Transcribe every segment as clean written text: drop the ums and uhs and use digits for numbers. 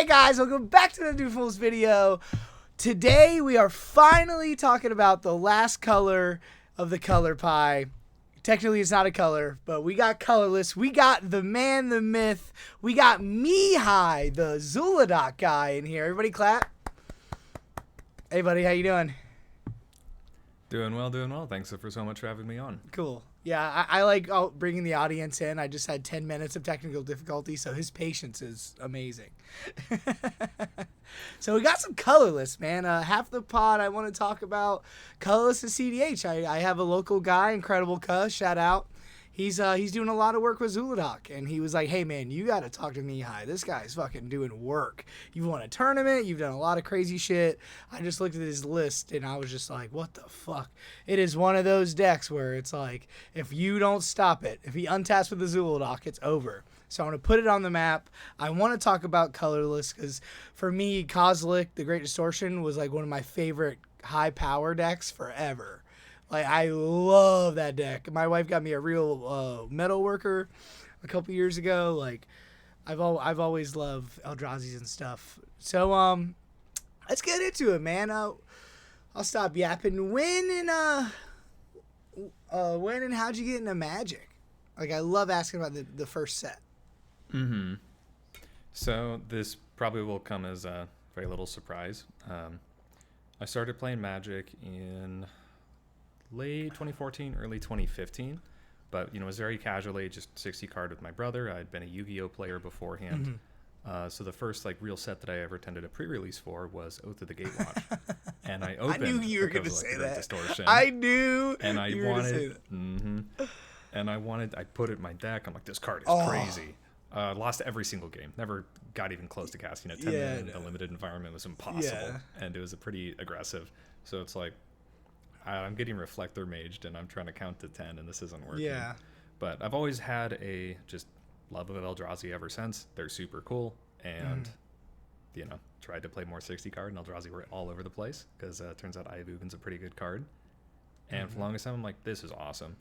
guys, welcome back to the New Fools video. Today we are finally talking about the last color of the color pie. Technically it's not a color, but we got Colorless. We got the man, the myth. We got Mihali, the Zhulodok guy in here. Everybody clap. Hey buddy, how you doing? Doing well. Thanks for so much for having me on. Cool. Yeah, I like bringing the audience in. I just had 10 minutes of technical difficulty, so his patience is amazing. So we got some Colorless, man. Half the pod I want to talk about Colorless and Cedh. I have a local guy, Incredible Cuss, shout out. He's doing a lot of work with Zhulodok, and he was like, hey, man, you got to talk to Mihali. This guy's fucking doing work. You've won a tournament. You've done a lot of crazy shit. I just looked at his list, and I was just like, what the fuck? It is one of those decks where it's like, if you don't stop it, if he untaps with the Zhulodok, it's over. So I'm going to put it on the map. I want to talk about Colorless because, for me, Cedh, the Great Distortion, was like one of my favorite high-power decks forever. Like, I love that deck. My wife got me a real metal worker a couple years ago. Like, I've always loved Eldrazi's and stuff. So, let's get into it, man. I'll stop yapping. When and how'd you get into Magic? Like, I love asking about the first set. Mm-hmm. So, this probably will come as a very little surprise. I started playing Magic in late 2014, early 2015, but it was very casually, just 60 card with my brother. I'd been a Yu-Gi-Oh player beforehand. Mm-hmm. So the first real set that I ever attended a pre-release for was Oath of the Gatewatch, and I opened. I knew you were going to say that. Distortion. I knew. And I wanted. And I put it in my deck. I'm like, this card is crazy. Lost every single game. Never got even close to casting it. 10 minute in a limited environment was impossible, and it was a pretty aggressive. So it's like, I'm getting Reflector maged and I'm trying to count to 10 and this isn't working. Yeah. But I've always had a just love of Eldrazi ever since. They're super cool, and tried to play more 60 card, and Eldrazi were all over the place because it turns out Eye of Ugin's a pretty good card. And for the longest time I'm like, this is awesome.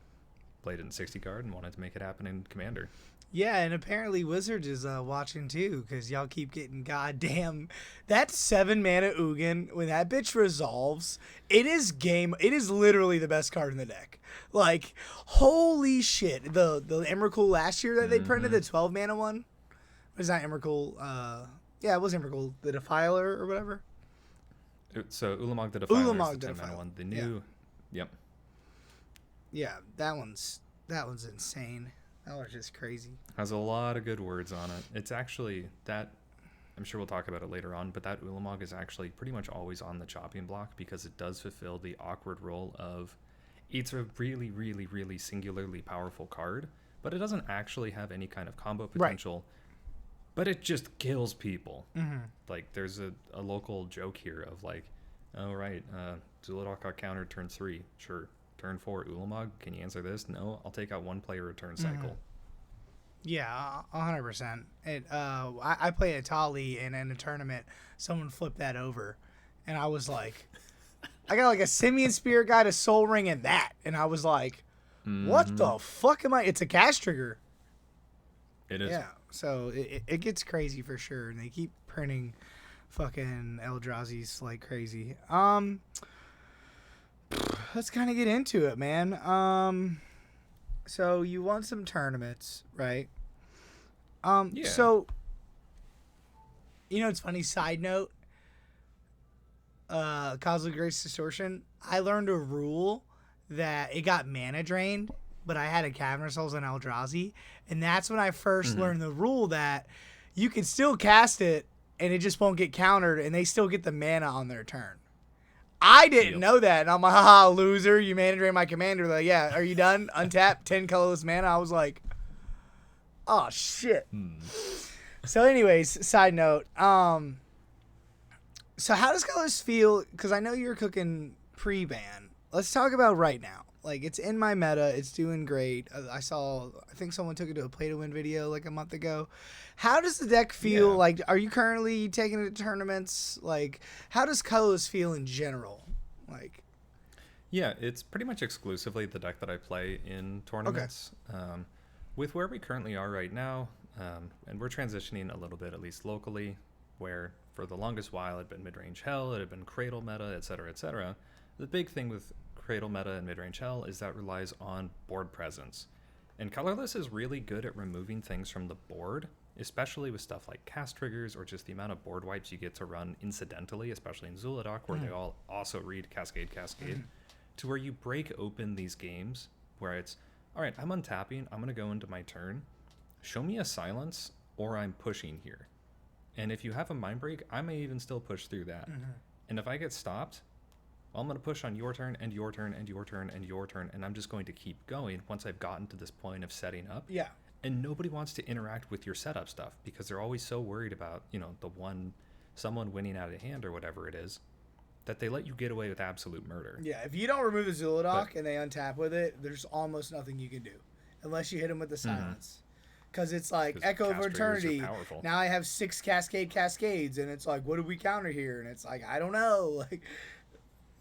Played it in 60 card and wanted to make it happen in Commander. Yeah, and apparently Wizards is watching too, because y'all keep getting goddamn that 7 mana Ugin. When that bitch resolves, it is literally the best card in the deck. Like, holy shit! The Emrakul last year that they printed, the 12 mana one, was not Emrakul. Yeah, it was Emrakul, the Defiler or whatever. So Ulamog the Defiler is the 10 mana one. The new, yep. Yeah, that one's insane. That was just crazy. Has a lot of good words on it. It's actually that, I'm sure we'll talk about it later on, but that Ulamog is actually pretty much always on the chopping block because it does fulfill the awkward role of, it's a really, really, really singularly powerful card, but it doesn't actually have any kind of combo potential, but it just kills people. Mm-hmm. Like, there's a local joke here of like, oh, right, Zhulodok got countered turn 3, sure. Turn 4, Ulamog, can you answer this? No, I'll take out one player a turn cycle. Yeah, 100%. I played Atali, and in a tournament, someone flipped that over, and I was like, I got like a Simian Spirit Guide, a Soul Ring, and that, and I was like, what the fuck am I? It's a cast trigger. It is. Yeah, so it gets crazy for sure, and they keep printing fucking Eldrazi's like crazy. Let's kind of get into it, man. So you won some tournaments, right? Yeah. So, it's funny, side note, Cosmic Grace Distortion, I learned a rule that it got mana drained, but I had a Cavern Souls and Eldrazi, and that's when I first learned the rule that you can still cast it, and it just won't get countered, and they still get the mana on their turn. I didn't know that, and I'm like, haha, loser, you mana drain my commander. They're like, yeah, are you done? Untap, 10 colorless mana. I was like, oh, shit. So anyways, side note, so how does Colorless feel? Because I know you're cooking pre-ban. Let's talk about right now. Like, it's in my meta. It's doing great. I think someone took it to a play-to-win video like a month ago. How does the deck feel? Yeah. Like, are you currently taking it to tournaments? Like, how does Colorless feel in general? Like, yeah, it's pretty much exclusively the deck that I play in tournaments. Okay. With where we currently are right now, and we're transitioning a little bit, at least locally, where for the longest while it had been mid-range hell, it had been cradle meta, etc., etc. The big thing with cradle meta and mid-range hell is that it relies on board presence. And Colorless is really good at removing things from the board, especially with stuff like cast triggers or just the amount of board wipes you get to run incidentally, especially in Zhulodok, where they all also read Cascade, to where you break open these games where it's, all right, I'm untapping, I'm going to go into my turn, show me a silence, or I'm pushing here. And if you have a mind break, I may even still push through that. And if I get stopped, well, I'm going to push on your turn and your turn and your turn and your turn, and I'm just going to keep going once I've gotten to this point of setting up. Yeah. And nobody wants to interact with your setup stuff because they're always so worried about, someone winning out of hand or whatever it is, that they let you get away with absolute murder. Yeah, if you don't remove the Zhulodok and they untap with it, there's almost nothing you can do unless you hit them with the silence. Because it's like Echo of Eternity. Now I have 6 Cascades, and it's like, what do we counter here? And it's like, I don't know. Like,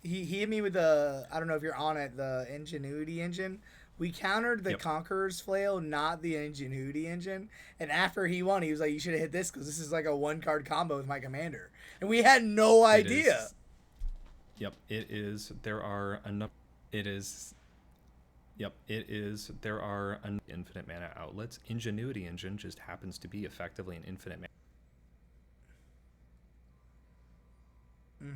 he hit me with the, I don't know if you're on it, the Ingenuity engine. We countered the Conqueror's Flail, not the Ingenuity engine. And after he won, he was like, you should have hit this because this is like a 1-card combo with my commander. And we had no idea. It is. There are enough. It is. There are infinite mana outlets. Ingenuity engine just happens to be effectively an infinite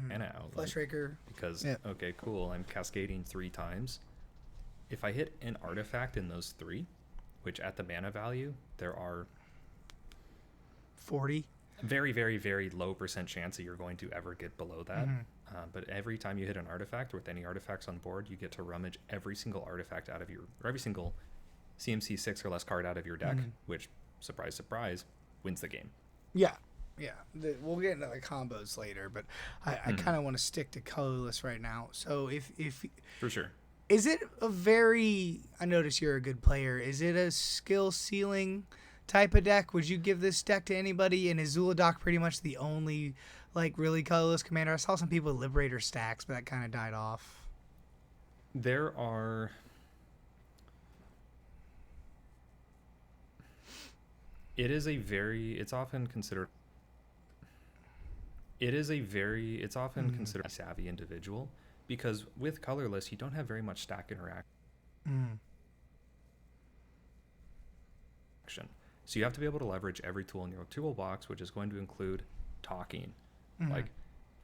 mana outlet. Fleshraker. Because, okay, cool, I'm cascading 3 times. If I hit an artifact in those 3, which at the mana value, there are 40. Very, very, very low % chance that you're going to ever get below that. But every time you hit an artifact with any artifacts on board, you get to rummage every single artifact out of your, or every single CMC 6 or less card out of your deck, which, surprise, surprise, wins the game. Yeah. We'll get into the combos later, but I kind of want to stick to colorless right now. So if for sure. Is it a very, I notice you're a good player, is it a skill ceiling type of deck? Would you give this deck to anybody? And is Zhulodok pretty much the only like really colorless commander? I saw some people with Liberator stacks, but that kind of died off. There are... It's often considered a savvy individual, because with colorless, you don't have very much stack interaction. So you have to be able to leverage every tool in your toolbox, which is going to include talking. Like,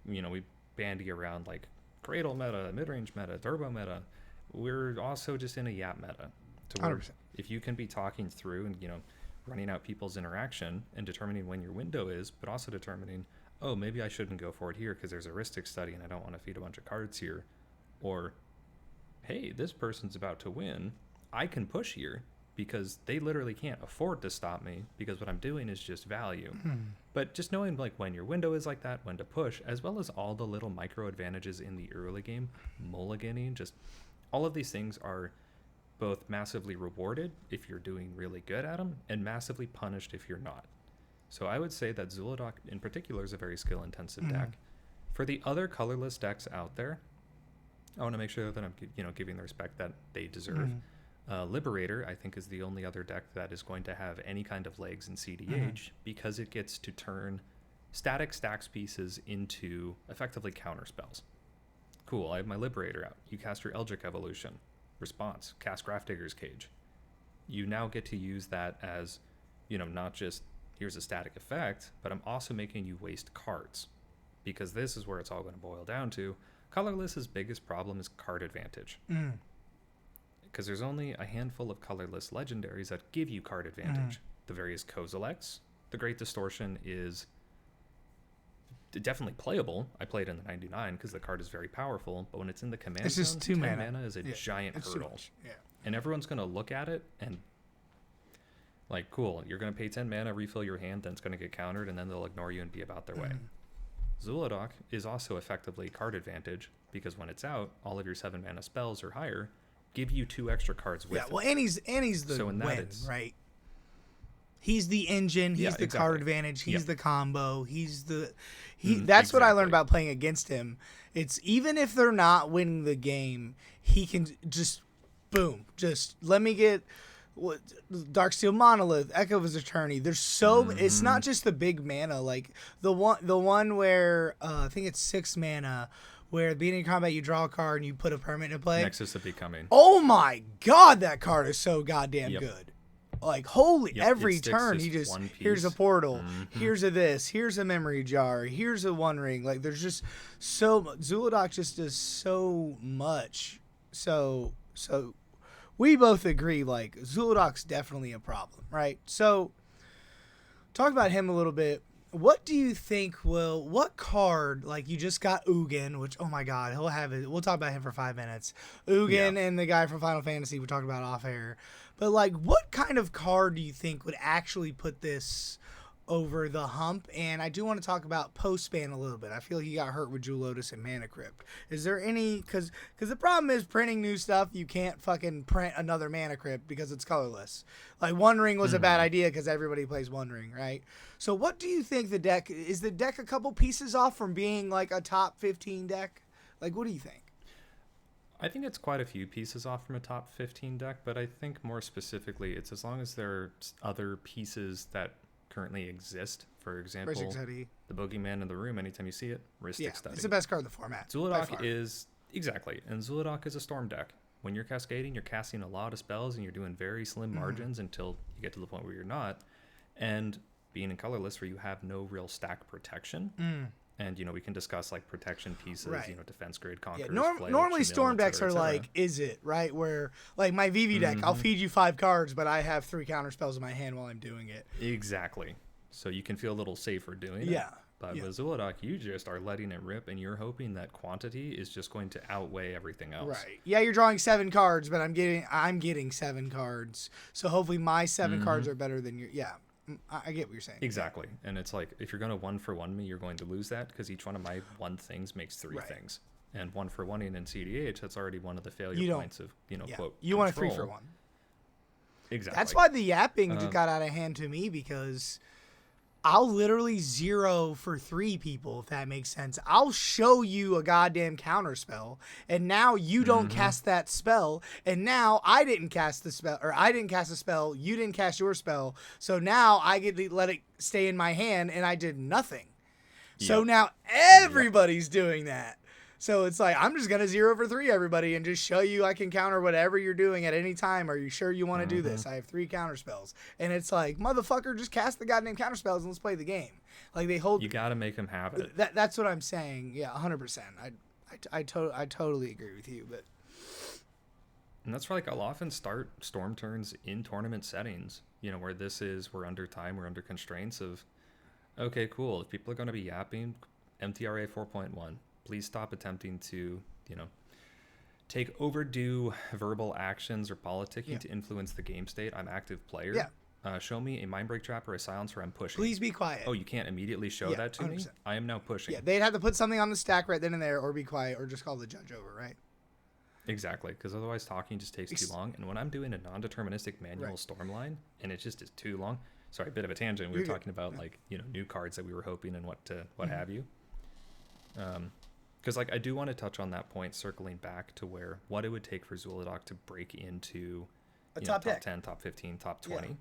we bandy around like Cradle meta, mid-range meta, turbo meta. We're also just in a Yap meta. To where 100%. if you can be talking through and, running out people's interaction and determining when your window is, but also determining, oh, maybe I shouldn't go forward here because there's a heuristic study and I don't want to feed a bunch of cards here. Or, hey, this person's about to win. I can push here because they literally can't afford to stop me because what I'm doing is just value. But just knowing like when your window is like that, when to push, as well as all the little micro advantages in the early game, mulliganing, just all of these things are both massively rewarded if you're doing really good at them and massively punished if you're not. So I would say that Zhulodok in particular is a very skill-intensive deck. For the other colorless decks out there, I want to make sure that I'm giving the respect that they deserve. Liberator, I think, is the only other deck that is going to have any kind of legs in CDH because it gets to turn static stacks pieces into effectively counter spells. Cool, I have my Liberator out. You cast your Eldritch Evolution. Response, cast Grafdigger's Cage. You now get to use that as, not just here's a static effect, but I'm also making you waste cards, because this is where it's all going to boil down to. Colorless's biggest problem is card advantage. Because there's only a handful of colorless legendaries that give you card advantage. The various Kozileks. The Great Distortion is definitely playable. I played in the 99 because the card is very powerful, but when it's in the command it's just zone, 2 mana is a giant hurdle. Yeah. And everyone's going to look at it and like, cool, you're going to pay 10 mana, refill your hand, then it's going to get countered, and then they'll ignore you and be about their way. Zhulodok is also effectively card advantage because when it's out, all of your 7 mana spells or higher give you 2 extra cards with it. Well, and he's the so in that win, right? He's the engine. He's the card advantage. He's the combo. He's the that's what I learned about playing against him. It's even if they're not winning the game, he can just boom, just let me get Darksteel Monolith, Echo of his Attorney. There's so it's not just the big mana. Like the one where I think it's 6 mana, where at the beginning of combat you draw a card and you put a permanent in play. Nexus of Becoming. Oh my god, that card is so goddamn good. Like holy, every turn he just here's a portal, here's a this, here's a memory jar, here's a One Ring. Like there's just so Zhulodok just does so much. So we both agree like Zhulodok's definitely a problem, right? So talk about him a little bit. What do you think what card, like you just got Ugin, which, oh my god, he'll have it. We'll talk about him for 5 minutes. Ugin and the guy from Final Fantasy we talked about off air. But like what kind of card do you think would actually put this over the hump? And I do want to talk about post-ban a little bit. I feel he got hurt with Jewel Lotus and Mana Crypt. Is there any, because the problem is printing new stuff, you can't fucking print another Mana Crypt because it's colorless. Like One Ring was a bad idea because everybody plays One Ring, right? So what do you think the deck, is the deck a couple pieces off from being like a top 15 deck? Like what do you think? I think it's quite a few pieces off from a top 15 deck, but I think more specifically it's as long as there's other pieces that currently exist. For example, the Boogeyman in the room, anytime you see it, Rhystic Study. It's the best card in the format. Zhulodok is, exactly, and Zhulodok is a storm deck. When you're cascading, you're casting a lot of spells and you're doing very slim margins until you get to the point where you're not. And being in colorless where you have no real stack protection. And, we can discuss, like, protection pieces, defense grid, conquerors, normally storm decks are like, is it, right? Where, like, my VV deck, I'll feed you 5 cards, but I have 3 counter spells in my hand while I'm doing it. Exactly. So you can feel a little safer doing it. Yeah. But with Zhulodok, you just are letting it rip, and you're hoping that quantity is just going to outweigh everything else. Right. Yeah, you're drawing 7 cards, but I'm getting 7 cards. So hopefully my 7 cards are better than your... Yeah. I get what you're saying. Exactly. And it's like, if you're going to 1-for-1 me, you're going to lose that because each one of my 1 things makes 3 things. And 1-for-1ing in CDH, that's already one of the failure points of, quote, you want a 3-for-1. Exactly. That's why the yapping just got out of hand to me, because I'll literally 0 for 3 people, if that makes sense. I'll show you a goddamn counter spell, and now you don't cast that spell, and now I didn't cast the spell, or I didn't cast the spell, you didn't cast your spell, so now I get to let it stay in my hand, and I did nothing. Yep. So now everybody's doing that. So it's like, I'm just going to 0 for 3 everybody and just show you I can counter whatever you're doing at any time. Are you sure you want to do this? I have 3 counter spells. And it's like, motherfucker, just cast the goddamn counter spells and let's play the game. Like they hold. You got to make them have it. That's what I'm saying. Yeah, 100%. I totally agree with you. But and that's why, like, I'll often start storm turns in tournament settings, where we're under time, we're under constraints of, okay, cool. If people are going to be yapping, MTRA 4.1. Please stop attempting to, take overdue verbal actions or politicking to influence the game state. I'm active player. Yeah. Show me a mind break trap or a silencer. I'm pushing. Please be quiet. Oh, you can't immediately show that to 100%. Me? I am now pushing. Yeah, they'd have to put something on the stack right then and there, or be quiet, or just call the judge over, right? Exactly, because otherwise talking just takes too long. And when I'm doing a non-deterministic manual storm line, and it just is too long. Sorry, a bit of a tangent. We were talking about like new cards that we were hoping and what have you. Because, like, I do want to touch on that point, circling back to what it would take for Zhulodok to break into top 10, top 15, top 20. Yeah.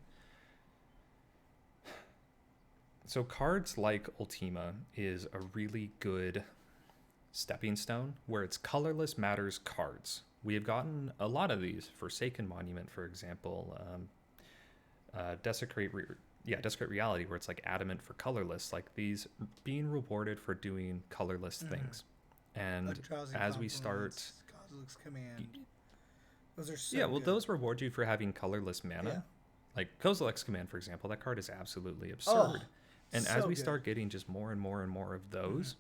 So cards like Ultima is a really good stepping stone where it's colorless matters cards. We have gotten a lot of these. Forsaken Monument, for example. Desecrate Reality, where it's like adamant for colorless. Like these being rewarded for doing colorless things. And as we start, Kozilek's Command. Those are so good. Those reward you for having colorless mana. Yeah. Like Kozilek's Command, for example, that card is absolutely absurd. And as we start getting just more and more and more of those,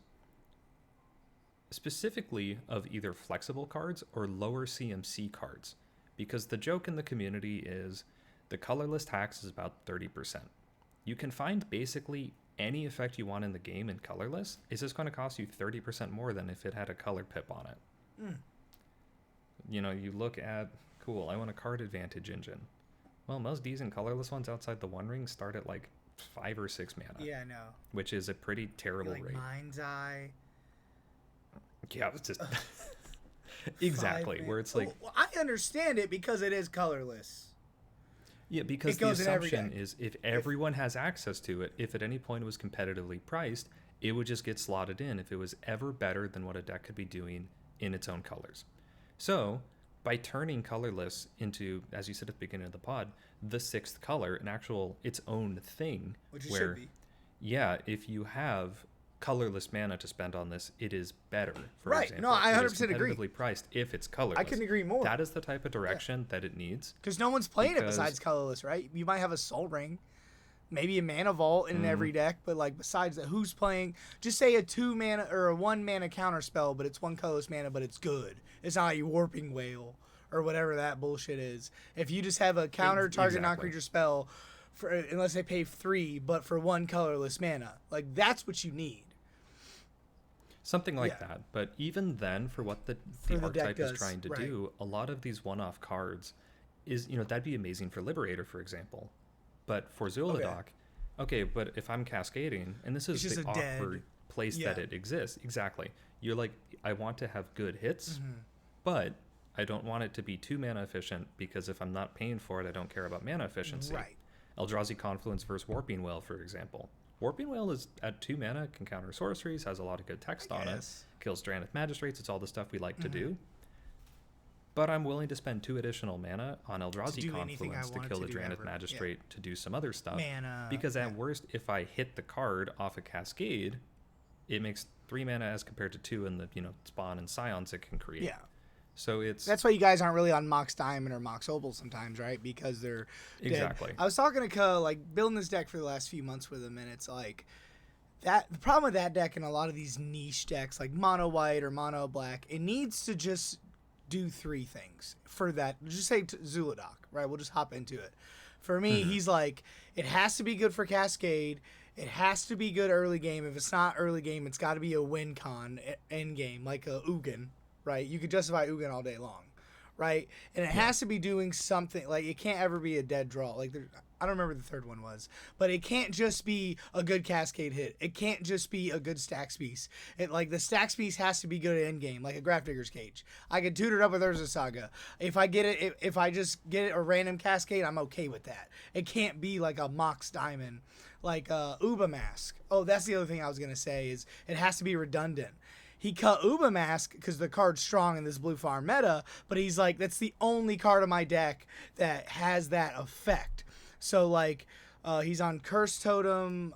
specifically of either flexible cards or lower CMC cards, because the joke in the community is the colorless tax is about 30%. You can find basically any effect you want in the game in colorless. It's just going to cost you 30% more than if it had a color pip on it. You look at, cool, I want a card advantage engine. Well, most decent colorless ones outside the One Ring start at like 5 or 6 mana. Yeah, I know. Which is a pretty terrible rate. Mind's Eye. Yeah, it's just exactly where it's like. Well, I understand it because it is colorless. Yeah, because It the goes in every assumption deck. is if everyone has access to it, if at any point it was competitively priced, it would just get slotted in if it was ever better than what a deck could be doing in its own colors. So, by turning colorless into, as you said at the beginning of the pod, the sixth color, an actual its own thing, Which it where, should be. yeah, if you have colorless mana to spend on this, it is better. For Right. example, No, I it is 100% agree. competitively priced if it's colorless. I couldn't agree more. That is the type of direction that it needs. Because no one's playing it Because- besides colorless, right? You might have a Soul Ring, maybe a Mana Vault in every deck, but like besides that, who's playing? Just say a 2 mana or a 1 mana counter spell, but it's 1 colorless mana, but it's good. It's not like Warping Whale or whatever that bullshit is. If you just have a counter target non-creature spell, for unless they pay 3, but for 1 colorless mana, like that's what you need. Something like that. But even then, for what the the deck archetype is does, trying to right. do, a lot of these one-off cards is, that'd be amazing for Liberator, for example. But for Zhulodok, okay, but if I'm cascading, and this is It's the just a dead- awkward place that it exists. Exactly. You're like, I want to have good hits, but I don't want it to be too mana efficient, because if I'm not paying for it, I don't care about mana efficiency. Right. Eldrazi Confluence versus Warping Whale, for example. Warping Whale is at 2 mana, can counter sorceries, has a lot of good text on it, kills Stranded Magistrates, it's all the stuff we like to do. But I'm willing to spend 2 additional mana on Eldrazi do anything I Confluence to wanted kill to the do Stranded ever. Magistrate to do some other stuff. Mana, Because at worst, if I hit the card off a Cascade, it makes 3 mana as compared to 2 in the Spawn and Scions it can create. Yeah. So it's That's why you guys aren't really on Mox Diamond or Mox Opal sometimes, right? Because they're dead. Exactly. I was talking to Ko, like building this deck for the last few months with him, and it's like that. The problem with that deck and a lot of these niche decks, like mono white or mono black, it needs to just do 3 things for that. Just say Zhulodok, right? We'll just hop into it. For me, he's like, it has to be good for Cascade. It has to be good early game. If it's not early game, it's got to be a win con end game, like a Ugin. Right, you could justify Ugin all day long, right? And it has to be doing something. Like it can't ever be a dead draw. Like I don't remember the third one was, but it can't just be a good Cascade hit. It can't just be a good Stacks piece. The Stacks piece has to be good at end game, like a Grafdigger's Cage. I could tutor it up with Urza Saga. If I get it, if I just get it a random Cascade, I'm okay with that. It can't be like a Mox Diamond, like Uba Mask. Oh, that's the other thing I was gonna say is it has to be redundant. He cut Uba Mask because the card's strong in this blue farm meta, but he's like, that's the only card of my deck that has that effect. So, like, he's on Curse Totem,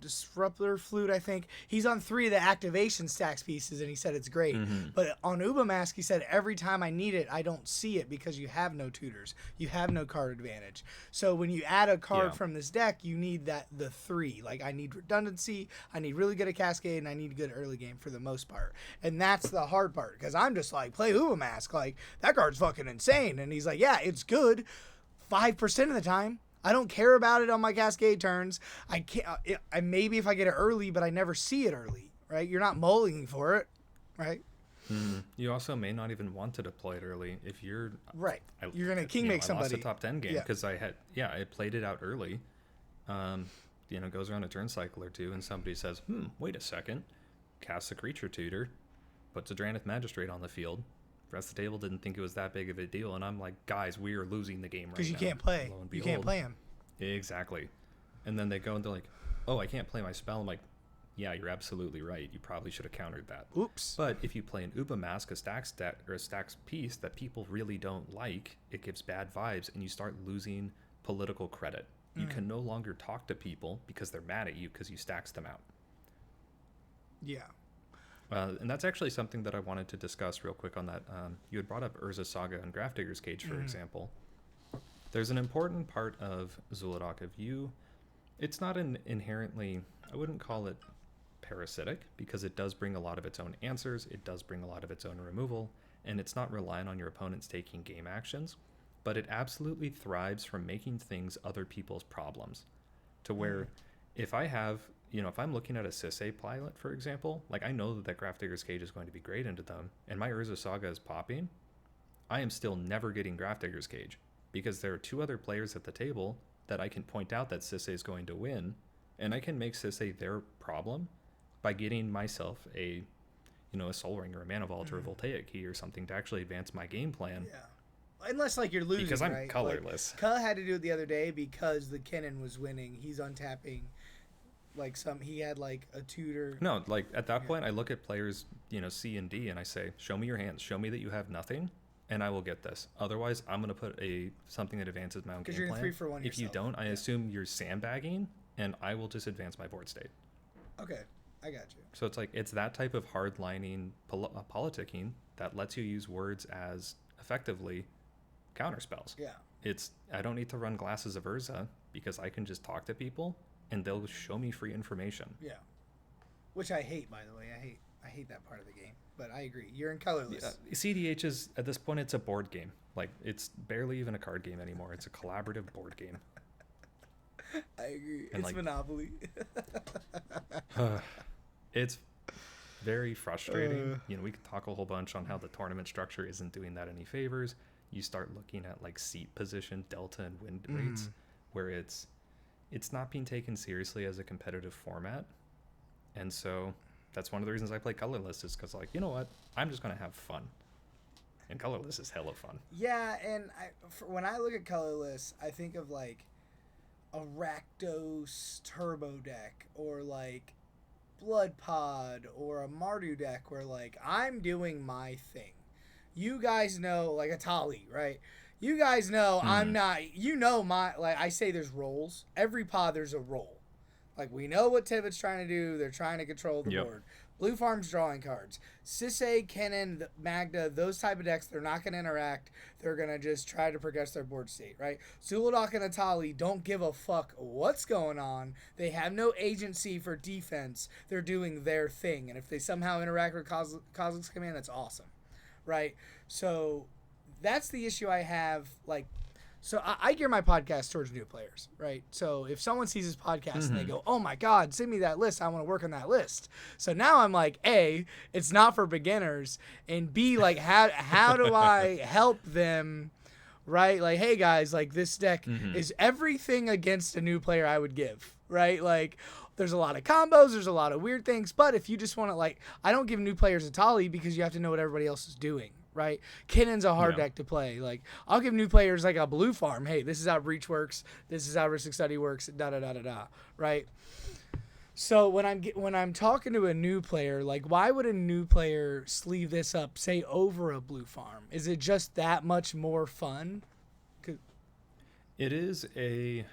Disruptor Flute, I think. He's on 3 of the activation stacks pieces, and he said it's great. But on Uba Mask, he said, every time I need it, I don't see it because you have no tutors. You have no card advantage. So when you add a card from this deck, you need the 3. Like, I need redundancy, I need really good at Cascade, and I need good early game for the most part. And that's the hard part, because I'm just like, play Uba Mask. Like, that card's fucking insane. And he's like, yeah, it's good 5% of the time. I don't care about it on my Cascade turns. I can't. I maybe if I get it early, but I never see it early. Right? You're not mulling for it, right? You also may not even want to deploy it early if you're right. You're gonna king make somebody. I lost a top 10 game because I played it out early. Goes around a turn cycle or 2, and somebody says, wait a second, casts a creature tutor, puts a Drannith Magistrate on the field. The rest of the table didn't think it was that big of a deal, and I'm like, guys, we are losing the game right now. Because you can't play. You can't play him. Exactly. And then they go and they're like, oh, I can't play my spell. I'm like, yeah, you're absolutely right. You probably should have countered that. Oops. But if you play an Uba Mask, a stacks piece that people really don't like, it gives bad vibes, and you start losing political credit. You can no longer talk to people because they're mad at you because you stacks them out. Yeah. And that's actually something that I wanted to discuss real quick on that. You had brought up Urza Saga and Grafdigger's Cage, for example. There's an important part of Zhulodok of you. It's not an inherently, I wouldn't call it parasitic, because it does bring a lot of its own answers. It does bring a lot of its own removal, and it's not reliant on your opponents taking game actions. But it absolutely thrives from making things other people's problems. To where if I have, if I'm looking at a Sisay pilot, for example, like I know that Grafdigger's Cage is going to be great into them, and my Urza Saga is popping, I am still never getting Grafdigger's Cage, because there are 2 other players at the table that I can point out that Sisay is going to win, and I can make Sisay their problem by getting myself a Soul Ring or a Mana Vault or a Voltaic Key or something to actually advance my game plan. Yeah. unless like you're losing, because I'm right? colorless. Like, Kuh had to do it the other day because the Kennen was winning. He's untapping. Like he had like a tutor. No, like at that point, I look at players, C and D, and I say, show me your hands. Show me that you have nothing, and I will get this. Otherwise, I'm going to put something that advances my own game you're plan. 3-for-1 if you don't, I assume you're sandbagging, and I will just advance my board state. Okay, I got you. So it's that type of hard-lining politicking that lets you use words as effectively counterspells. Yeah. I don't need to run Glasses of Urza because I can just talk to people and they'll show me free information. Yeah. Which I hate, by the way. I hate that part of the game. But I agree. You're in colorless. Yeah, CDH is, at this point, it's a board game. Like, it's barely even a card game anymore. It's a collaborative board game. I agree. And it's Monopoly. It's very frustrating. We can talk a whole bunch on how the tournament structure isn't doing that any favors. You start looking at, like, seat position, delta, and win rates, where it's not being taken seriously as a competitive format. And so that's one of the reasons I play Colorless, is because, like, you know what? I'm just going to have fun. And Colorless is hella fun. Yeah, and when I look at Colorless, I think of, like, a Rakdos turbo deck, or, like, Blood Pod, or a Mardu deck where, like, I'm doing my thing. You guys know, like, a Tali, right? You guys know I'm not, like, I say there's roles. Every pod, there's a role. Like, we know what Tivit's trying to do. They're trying to control the board. Blue Farm's drawing cards. Sisay, Kennen, Magda, those type of decks, they're not going to interact. They're going to just try to progress their board state, right? Zhulodok and Atali don't give a fuck what's going on. They have no agency for defense. They're doing their thing. And if they somehow interact with Kozilek's command, that's awesome, right? So that's the issue I have, like, so I gear my podcast towards new players, right? So if someone sees this podcast and they go, oh my God, send me that list, I want to work on that list. So now I'm like, A, it's not for beginners, and B, like, how do I help them, right? Like, hey guys, like, this deck is everything against a new player I would give, right? Like, there's a lot of combos, there's a lot of weird things, but if you just want to, like, I don't give new players a Tali because you have to know what everybody else is doing. Right, Kennen's a hard deck to play. Like, I'll give new players like a Blue Farm. Hey, this is how Breach works. This is how Risk Study works. Da da da da da. Right. So when I'm talking to a new player, like, why would a new player sleeve this up, say, over a Blue Farm? Is it just that much more fun? It is I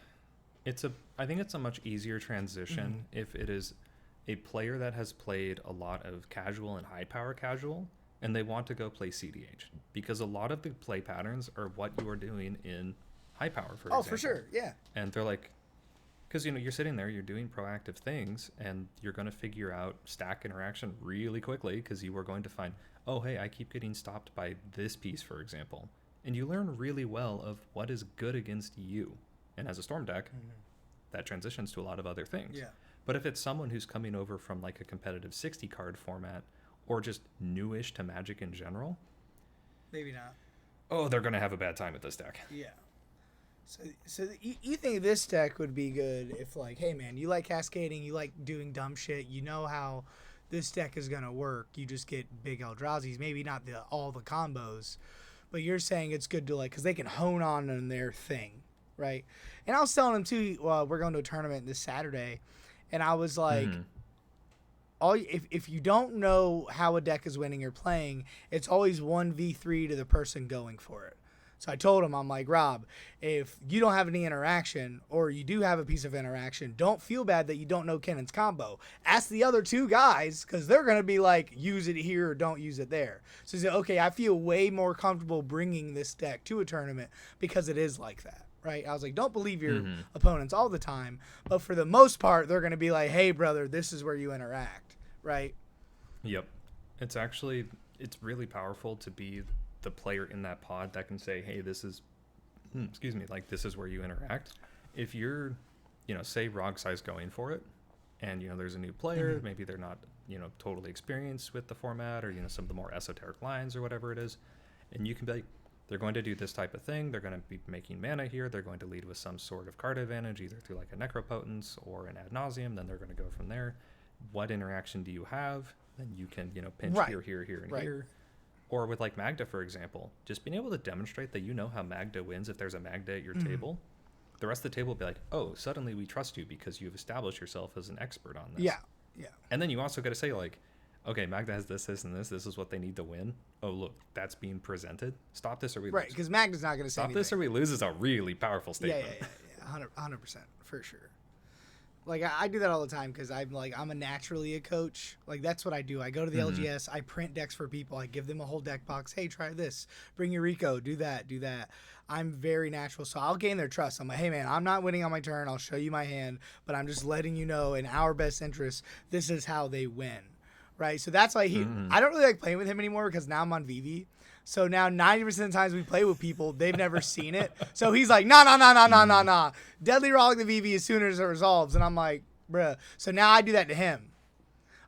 think it's a much easier transition if it is a player that has played a lot of casual and high power casual, and they want to go play CDH, because a lot of the play patterns are what you are doing in high power, for example. Oh, for sure, yeah. And they're like, because, you're sitting there, you're doing proactive things, and you're going to figure out stack interaction really quickly, because you are going to find, oh, hey, I keep getting stopped by this piece, for example. And you learn really well of what is good against you. And as a Storm deck, that transitions to a lot of other things. Yeah. But if it's someone who's coming over from, like, a competitive 60-card format, or just newish to Magic in general, maybe not. Oh, they're going to have a bad time with this deck. Yeah. So you think this deck would be good if, like, hey, man, you like cascading, you like doing dumb shit, you know how this deck is going to work. You just get big Eldrazi's, maybe not all the combos, but you're saying it's good to, like, because they can hone on their thing, right? And I was telling them, too, we're going to a tournament this Saturday, and I was like, if you don't know how a deck is winning or playing, it's always 1v3 to the person going for it. So I told him, I'm like, Rob, if you don't have any interaction, or you do have a piece of interaction, don't feel bad that you don't know Kennen's combo. Ask the other two guys, because they're going to be like, use it here or don't use it there. So he said, okay, I feel way more comfortable bringing this deck to a tournament because it is like that. Right? I was like, don't believe your opponents all the time, but for the most part, they're going to be like, hey, brother, this is where you interact, right? Yep. It's really powerful to be the player in that pod that can say, hey, this is, this is where you interact. If you're, say Rogsai's going for it, and, there's a new player, maybe they're not, totally experienced with the format, or, some of the more esoteric lines or whatever it is, and you can be like, they're going to do this type of thing. They're going to be making mana here. They're going to lead with some sort of card advantage, either through like a Necropotence or an Ad Nauseam. Then they're going to go from there. What interaction do you have? Then you can, pinch here, and here. Or with like Magda, for example, just being able to demonstrate that you know how Magda wins if there's a Magda at your table. The rest of the table will be like, oh, suddenly we trust you because you've established yourself as an expert on this. Yeah, yeah. And then you also got to say, like, okay, Magda has this, this, and this. This is what they need to win. Oh, look, that's being presented. Stop this or we lose. Right, because Magda's not going to say Stop anything. this or we lose is a really powerful statement. Yeah. 100%, for sure. Like, I do that all the time because I'm a naturally a coach. Like, that's what I do. I go to the LGS, I print decks for people. I give them a whole deck box. Hey, try this. Bring your Rico. Do that. I'm very natural, so I'll gain their trust. I'm like, hey, man, I'm not winning on my turn. I'll show you my hand, but I'm just letting you know in our best interest, this is how they win, right? So that's why I don't really like playing with him anymore because now I'm on VV. So now 90% of the times we play with people, they've never seen it. So he's like, nah. Deadly Rollick the VV as soon as it resolves. And I'm like, bruh. So now I do that to him.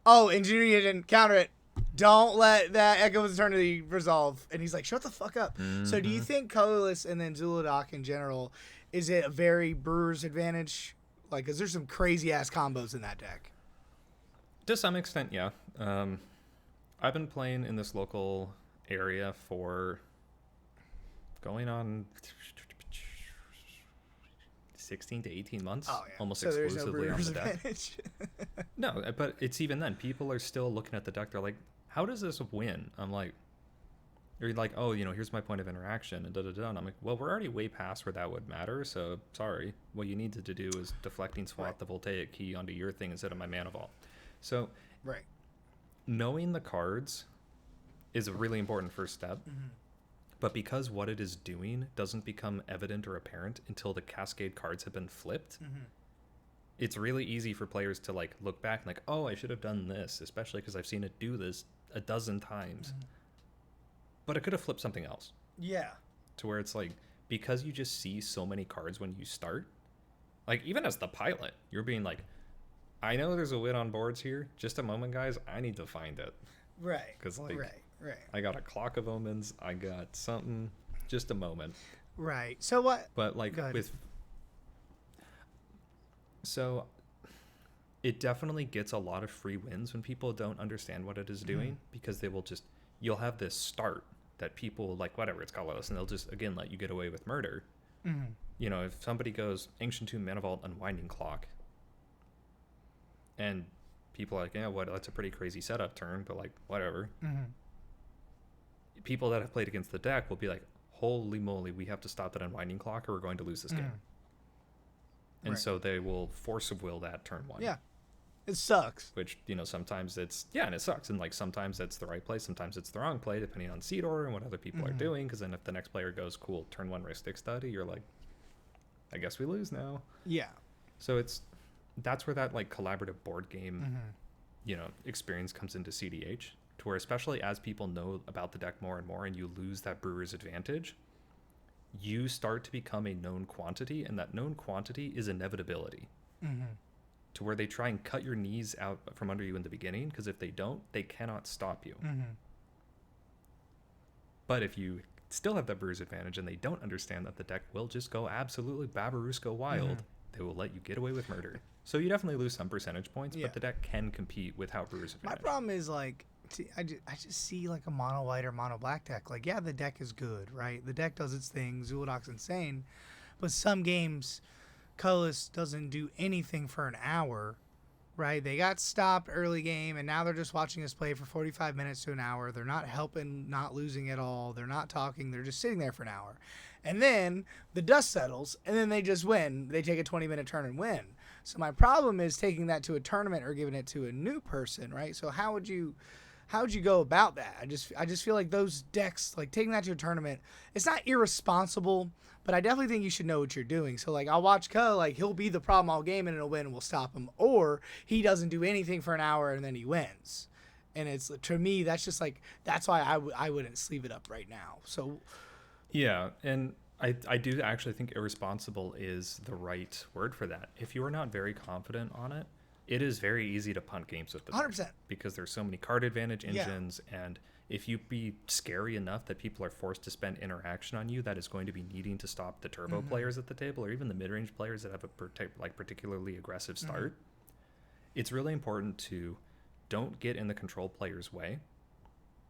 Oh, Engineer didn't counter it. Don't let that Echo of Eternity resolve. And he's like, shut the fuck up. So do you think Colorless and then Zhulodok in general, is it a very Brewer's advantage? Like, because there's some crazy-ass combos in that deck. To some extent, yeah. I've been playing in this local area for going on 16 to 18 months, almost so exclusively on the deck. Advantage. No, but it's even then. People are still looking at the deck. They're like, how does this win? I'm like, you're like, oh, here's my point of interaction, and da-da-da. And I'm like, well, we're already way past where that would matter, so sorry. What you needed to do is deflecting swap the Voltaic key onto your thing instead of my Mana Vault. So knowing the cards is a really important first step. But because what it is doing doesn't become evident or apparent until the cascade cards have been flipped, it's really easy for players to like look back and like, oh, I should have done this, especially because I've seen it do this a dozen times. But it could have flipped something else. Yeah. To where it's like, because you just see so many cards when you start, like even as the pilot, you're being like, I know there's a win on boards here. Just a moment, guys. I need to find it. Right. Because like, right. I got a Clock of Omens. I got something. Just a moment. Right. So what? But like so it definitely gets a lot of free wins when people don't understand what it is doing, because they will you'll have this start that people like, whatever, it's colorless, and they'll just again let you get away with murder. If somebody goes Ancient Tomb, Mana Vault, Unwinding Clock, and people are like, yeah, what? That's a pretty crazy setup turn, but like whatever. People that have played against the deck will be like, holy moly, we have to stop that Unwinding Clock or we're going to lose this game. And so they will force of will that turn one. Yeah. It sucks. Which, sometimes it's, and it sucks. And like sometimes it's the right play, sometimes it's the wrong play, depending on seed order and what other people are doing. Because then if the next player goes, cool, turn one Ristic Study, you're like, I guess we lose now. Yeah. So that's where that like collaborative board game, experience comes into CDH. To where, especially as people know about the deck more and more and you lose that brewer's advantage, you start to become a known quantity, and that known quantity is inevitability. To where they try and cut your knees out from under you in the beginning, because if they don't, they cannot stop you. But if you still have that brewer's advantage and they don't understand that the deck will just go absolutely Babarusko wild, they will let you get away with murder. So you definitely lose some percentage points, but the deck can compete without brewer's advantage. My problem is like, I just see like a mono white or mono black deck. Like, yeah, the deck is good, right? The deck does its thing. Zhulodok's insane. But some games, Colorless doesn't do anything for an hour, right? They got stopped early game, and now they're just watching us play for 45 minutes to an hour. They're not helping, not losing at all. They're not talking. They're just sitting there for an hour. And then the dust settles, and then they just win. They take a 20-minute turn and win. So my problem is taking that to a tournament or giving it to a new person, right? So how would you go about that? I just feel like those decks, like taking that to a tournament, it's not irresponsible, but I definitely think you should know what you're doing. So like I'll watch Ko, like he'll be the problem all game and it'll win and we'll stop him, or he doesn't do anything for an hour and then he wins. And it's, to me, that's just like, that's why I wouldn't sleeve it up right now. So yeah, and I do actually think irresponsible is the right word for that. If you are not very confident on it, it is very easy to punt games with the 100%, because there's so many card advantage engines, and if you be scary enough that people are forced to spend interaction on you, that is going to be needing to stop the turbo players at the table, or even the mid-range players that have a particularly aggressive start. It's really important to don't get in the control player's way,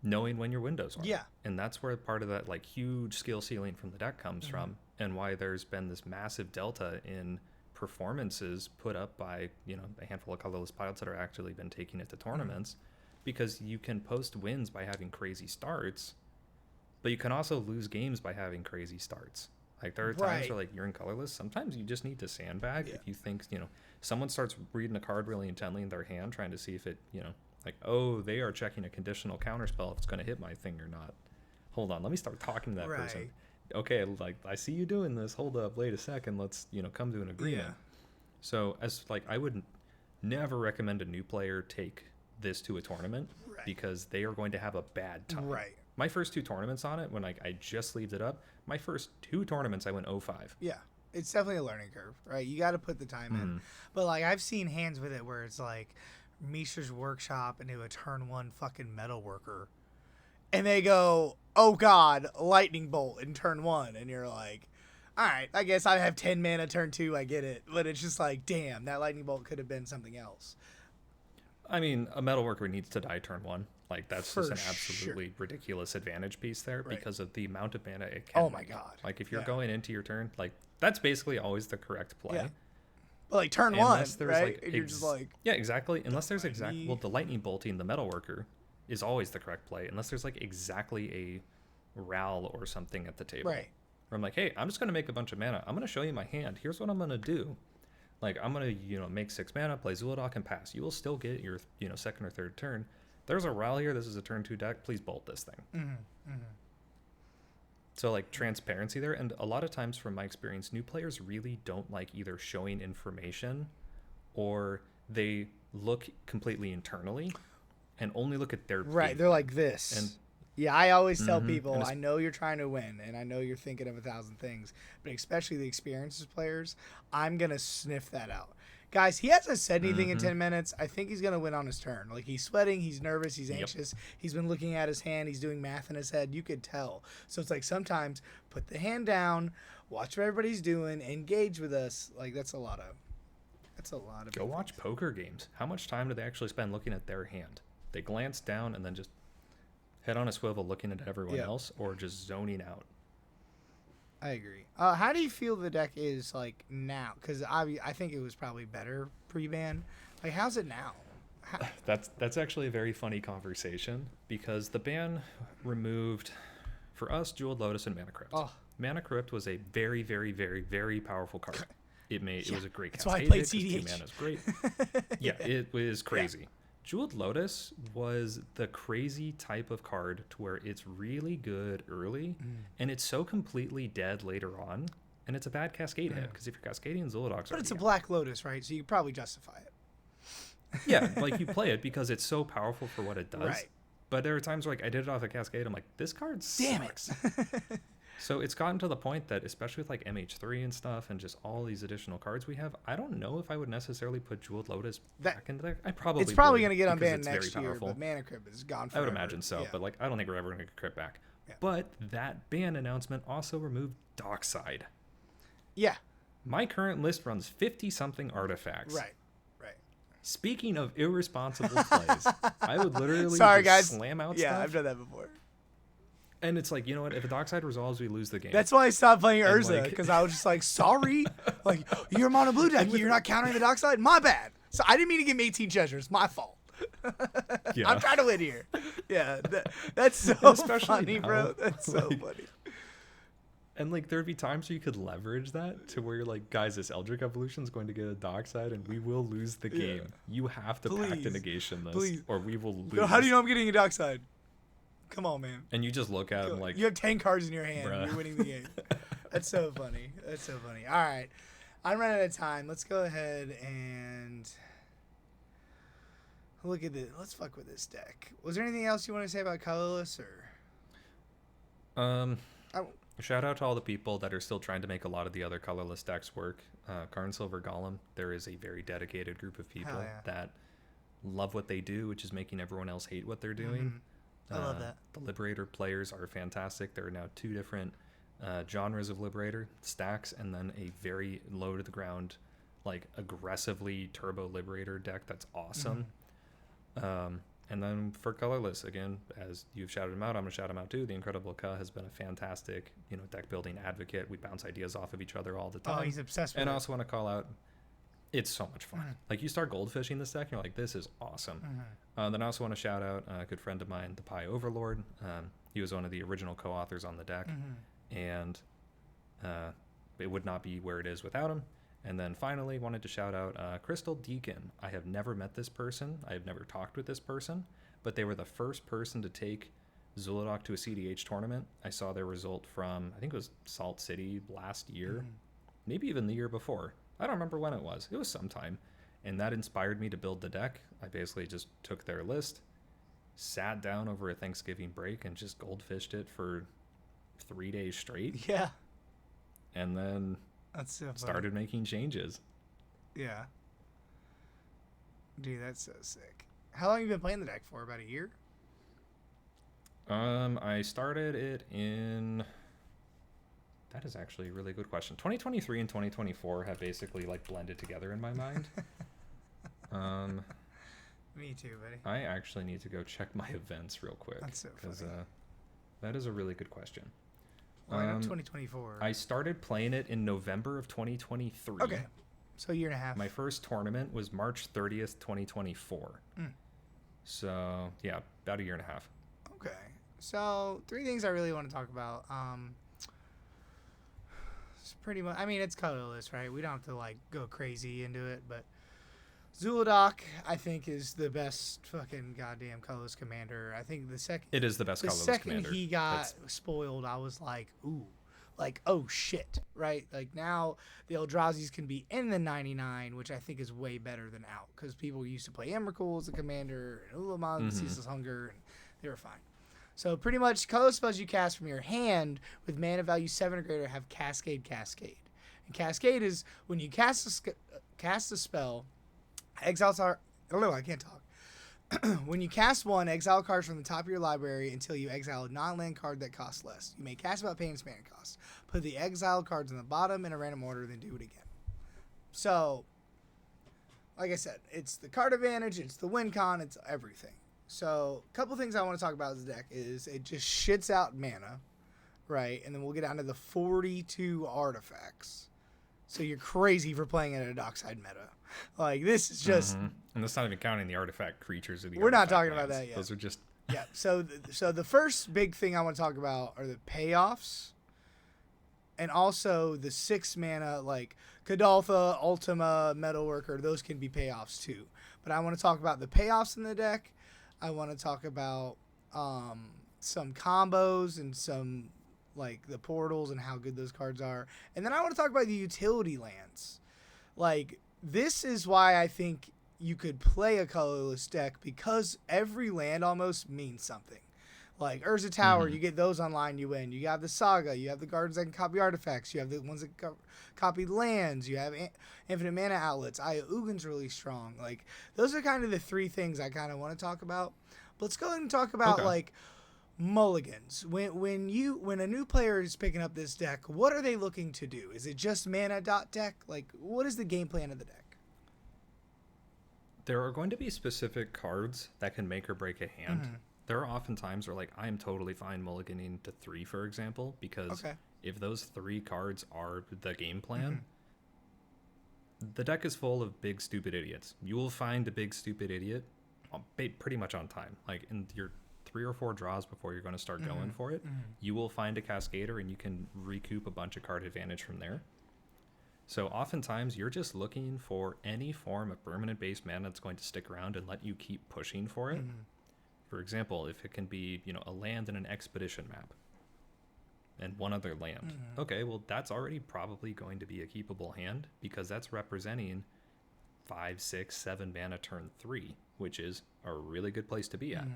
knowing when your windows are. Yeah. And that's where part of that like huge skill ceiling from the deck comes from, and why there's been this massive delta in performances put up by, you know, a handful of colorless pilots that are actually been taking it to tournaments, because you can post wins by having crazy starts, but you can also lose games by having crazy starts. Like there are times where like you're in colorless, sometimes you just need to sandbag if you think, you know, someone starts reading a card really intently in their hand, trying to see if it, you know, like, oh, they are checking a conditional counterspell if it's going to hit my thing or not. Hold on, let me start talking to that person. Okay, like, I see you doing this. Hold up, wait a second. Let's, you know, come to an agreement. Yeah. So, as like, I would never recommend a new player take this to a tournament because they are going to have a bad time. Right. My first 2 tournaments on it, when I just sleeved it up, my first 2 tournaments I went 0-5. Yeah. It's definitely a learning curve, right? You got to put the time in. But like I've seen hands with it where it's like Mishra's Workshop into a turn 1 fucking Metalworker, and they go, oh god, lightning bolt in turn 1, and you're like, all right, I guess I have 10 mana turn 2, I get it. But it's just like, damn, that lightning bolt could have been something else. I mean, a Metalworker needs to die turn 1. Like, that's just an absolutely ridiculous advantage piece there because of the amount of mana it can. Oh my god. Like, if you're going into your turn, like, that's basically always the correct play. Yeah. But like turn 1, right? Like, and you're just like... Yeah, exactly. Unless there's well, the lightning bolting the Metalworker is always the correct play. Unless there's like exactly a Ral or something at the table. Right. Where I'm like, hey, I'm just going to make a bunch of mana. I'm going to show you my hand. Here's what I'm going to do. Like, I'm going to, you know, make 6 mana, play Zhulodok, and pass. You will still get your, you know, second or third turn. There's a Ral here. This is a turn 2 deck. Please bolt this thing. So, like, transparency there. And a lot of times, from my experience, new players really don't like either showing information or they look completely internally and only look at their right. They're like this. And yeah, I always tell people, I know you're trying to win, and I know you're thinking of 1,000 things, but especially the experienced players, I'm going to sniff that out. Guys, he hasn't said anything in 10 minutes. I think he's going to win on his turn. Like, he's sweating, he's nervous, he's anxious. He's been looking at his hand, he's doing math in his head. You could tell. So it's like sometimes put the hand down, watch what everybody's doing, engage with us. Like, that's a lot of Go watch poker games. How much time do they actually spend looking at their hand? They glance down and then just head on a swivel looking at everyone else, or just zoning out. I agree. How do you feel the deck is like now? Because I think it was probably better pre-ban. Like, how's it now? That's actually a very funny conversation, because the ban removed, for us, Jeweled Lotus and Mana Crypt. Oh. Mana Crypt was a very, very, very, very powerful card. It was a great That's why I played Cedh. 2 mana is great. It was crazy. Yeah. Jeweled Lotus was the crazy type of card to where it's really good early, and it's so completely dead later on, and it's a bad cascade hit, because if you're cascading Zhulodok's... But it's a Black Lotus, right? So you probably justify it. Yeah, like, you play it because it's so powerful for what it does. Right. But there are times where, like, I did it off a cascade, I'm like, this card sucks. Damn it. So it's gotten to the point that, especially with like MH3 and stuff and just all these additional cards we have, I don't know if I would necessarily put Jeweled Lotus back into there. It's probably going to get unbanned next year, but Mana Crypt is gone forever. I would imagine so, but like, I don't think we're ever going to get Crypt back. Yeah. But that ban announcement also removed Dockside. Yeah. My current list runs 50-something artifacts. Right. Speaking of irresponsible plays, I would literally slam out stuff. Yeah, I've done that before. And it's like, you know what? If a Dockside resolves, we lose the game. That's why I stopped playing Urza, because I was just like, sorry. Like, you're a mono blue deck. You're not countering the Dockside? My bad. So I didn't mean to give me 18 treasures. My fault. Yeah. I'm trying to win here. Yeah. That's so funny, now, bro. That's so funny. And like, there'd be times where you could leverage that to where you're like, guys, this Eldritch Evolution is going to get a Dockside and we will lose the game. You have to pact a negation this, or we will lose. No, how do you know I'm getting a Dockside? Come on, man. And you just look at him like... You have 10 cards in your hand. Bruh. You're winning the game. That's so funny. All right. I'm running out of time. Let's go ahead and look at this. Let's fuck with this deck. Was there anything else you want to say about Colorless, or... Shout out to all the people that are still trying to make a lot of the other Colorless decks work. Karn Silver Golem, there is a very dedicated group of people that love what they do, which is making everyone else hate what they're doing. Mm-hmm. I love that. The Liberator players are fantastic. There are now 2 different genres of Liberator, stacks, and then a very low to the ground, like aggressively turbo Liberator deck that's awesome. And then for Colorless, again, as you've shouted him out, I'm going to shout him out too. The Incredible Ka has been a fantastic, deck building advocate. We bounce ideas off of each other all the time. Oh, he's obsessed with and it. I also want to call out, it's so much fun. Like, you start goldfishing this deck, and you're like, this is awesome. Then I also want to shout out a good friend of mine, the Pie Overlord. He was one of the original co-authors on the deck, and it would not be where it is without him. And then finally, wanted to shout out Crystal Deacon. I have never met this person. I have never talked with this person, but they were the first person to take Zhulodok to a CDH tournament. I saw their result from, I think it was Salt City last year, maybe even the year before. I don't remember when it was. It was sometime. And that inspired me to build the deck. I basically just took their list, sat down over a Thanksgiving break, and just goldfished it for 3 days straight. Yeah. And then that's so started making changes. Yeah. Dude, that's so sick. How long have you been playing the deck for? About a year? I started it in... That is actually a really good question. 2023 and 2024 have basically like blended together in my mind. Me too, buddy. I actually need to go check my events real quick. That's so funny. That is a really good question. Why not 2024? I started playing it in November of 2023. Okay. So a year and a half. My first tournament was March 30th, 2024. So, yeah, about a year and a half. Okay. So, 3 things I really want to talk about. It's pretty much, I mean, it's colorless, right? We don't have to, like, go crazy into it, but Zhulodok, I think, is the best fucking goddamn colorless commander. I think the second... It is the best colorless commander. The second he got spoiled, I was like, ooh. Like, oh, shit, right? Like, now the Eldrazi's can be in the 99, which I think is way better than out, because people used to play Emrakul as a commander, and Ulamog, Ceaseless Hunger, and they were fine. So, pretty much, colorless spells you cast from your hand with mana value 7 or greater have Cascade. And Cascade is when you cast a spell, exile... Oh, I can't talk. When you cast one, exile cards from the top of your library until you exile a non-land card that costs less. You may cast without paying its mana cost. Put the exiled cards in the bottom in a random order, then do it again. So, like I said, it's the card advantage, it's the win con, it's everything. So, a couple things I want to talk about with this deck is it just shits out mana, right? And then we'll get down to the 42 artifacts. So you're crazy for playing it at a dockside meta. Like, this is just... And that's not even counting the artifact creatures. We're not talking about that yet. Those are just... Yeah, so the first big thing I want to talk about are the payoffs. And also the 6 mana, like, Kadaltha, Ultima, Metalworker, those can be payoffs too. But I want to talk about the payoffs in the deck. I want to talk about some combos and some... like the portals and how good those cards are. And then I want to talk about the utility lands. Like, this is why I think you could play a colorless deck, because every land almost means something. Like Urza Tower, you get those online, you win. You have the Saga, you have the gardens that can copy artifacts, you have the ones that copy lands, you have infinite mana outlets. Aya Ugin's really strong. Like, those are kind of the 3 things I kind of want to talk about. But let's go ahead and talk about like mulligans. When a new player is picking up this deck, what are they looking to do? Is it just mana dot deck? Like, what is the game plan of the deck? There are going to be specific cards that can make or break a hand. There are often times where, like, I am totally fine mulliganing to 3, for example, because if those 3 cards are the game plan, the deck is full of big stupid idiots. You will find a big stupid idiot pretty much on time. Like, in your 3 or 4 draws before you're going to start going for it, you will find a Cascader and you can recoup a bunch of card advantage from there. So oftentimes you're just looking for any form of permanent base mana that's going to stick around and let you keep pushing for it. For example, if it can be, a land in an expedition map and one other land. Okay, well, that's already probably going to be a keepable hand, because that's representing 5, 6, 7 mana turn 3, which is a really good place to be at.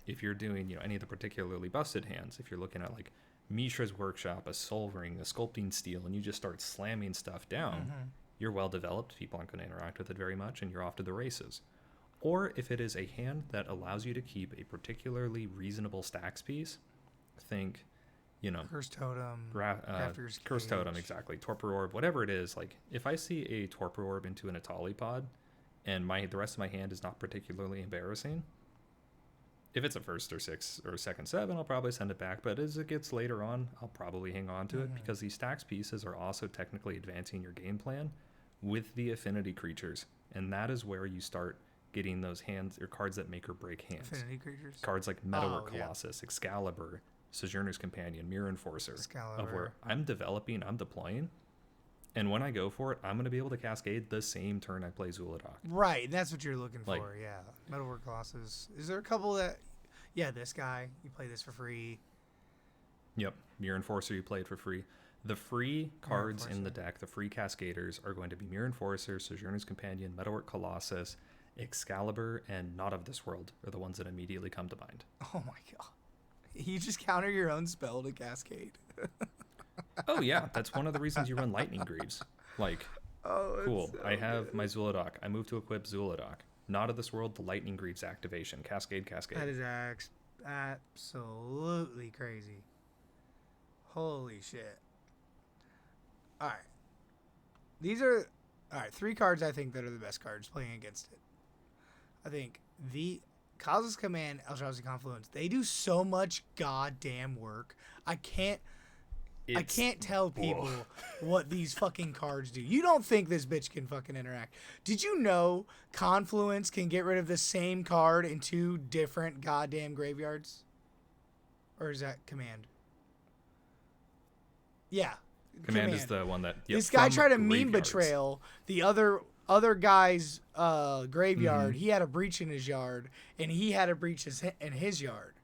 If you're doing, any of the particularly busted hands, if you're looking at like Mishra's Workshop, a Soul Ring, a Sculpting Steel, and you just start slamming stuff down, you're well developed, people aren't going to interact with it very much, and you're off to the races. Or if it is a hand that allows you to keep a particularly reasonable stacks piece, think, Curse Totem, Curse Totem, exactly, Torpor Orb, whatever it is. Like, if I see a Torpor Orb into an Atali Pod, and the rest of my hand is not particularly embarrassing, if it's a first or sixth or second 7, I'll probably send it back. But as it gets later on, I'll probably hang on to it because these stacks pieces are also technically advancing your game plan with the affinity creatures. And that is where you start getting those hands or cards that make or break hands. Affinity creatures. Cards like Metalwork Colossus, Excalibur, Sojourner's Companion, Mirror Enforcer. Excalibur. Of where I'm developing, I'm deploying. And when I go for it, I'm going to be able to cascade the same turn I play Zhulodok. Right, and that's what you're looking for, yeah. Metalwork Colossus. Is there a couple that... Yeah, this guy. You play this for free. Yep. Mirror Enforcer, you play it for free. The free cards in the deck, the free Cascaders, are going to be Mirror Enforcer, Sojourner's Companion, Metalwork Colossus, Excalibur, and Not of This World are the ones that immediately come to mind. Oh my god. You just counter your own spell to cascade. Oh yeah, that's one of the reasons you run Lightning Greaves. Like, cool. So I have my Zhulodok. I move to equip Zhulodok. Not of This World, the Lightning Greaves activation. Cascade. That is absolutely crazy. Holy shit. Alright. These are... Alright, 3 cards I think that are the best cards playing against it. I think the Cosmos Command, Eldrazi Confluence, they do so much goddamn work. I can't tell people what these fucking cards do. You don't think this bitch can fucking interact. Did you know Confluence can get rid of the same card in 2 different goddamn graveyards? Or is that Command? Yeah. Command is the one that... Yep, this guy tried to meme betrayal the other guy's graveyard. He had a breach in his yard, and he had a breach in his yard.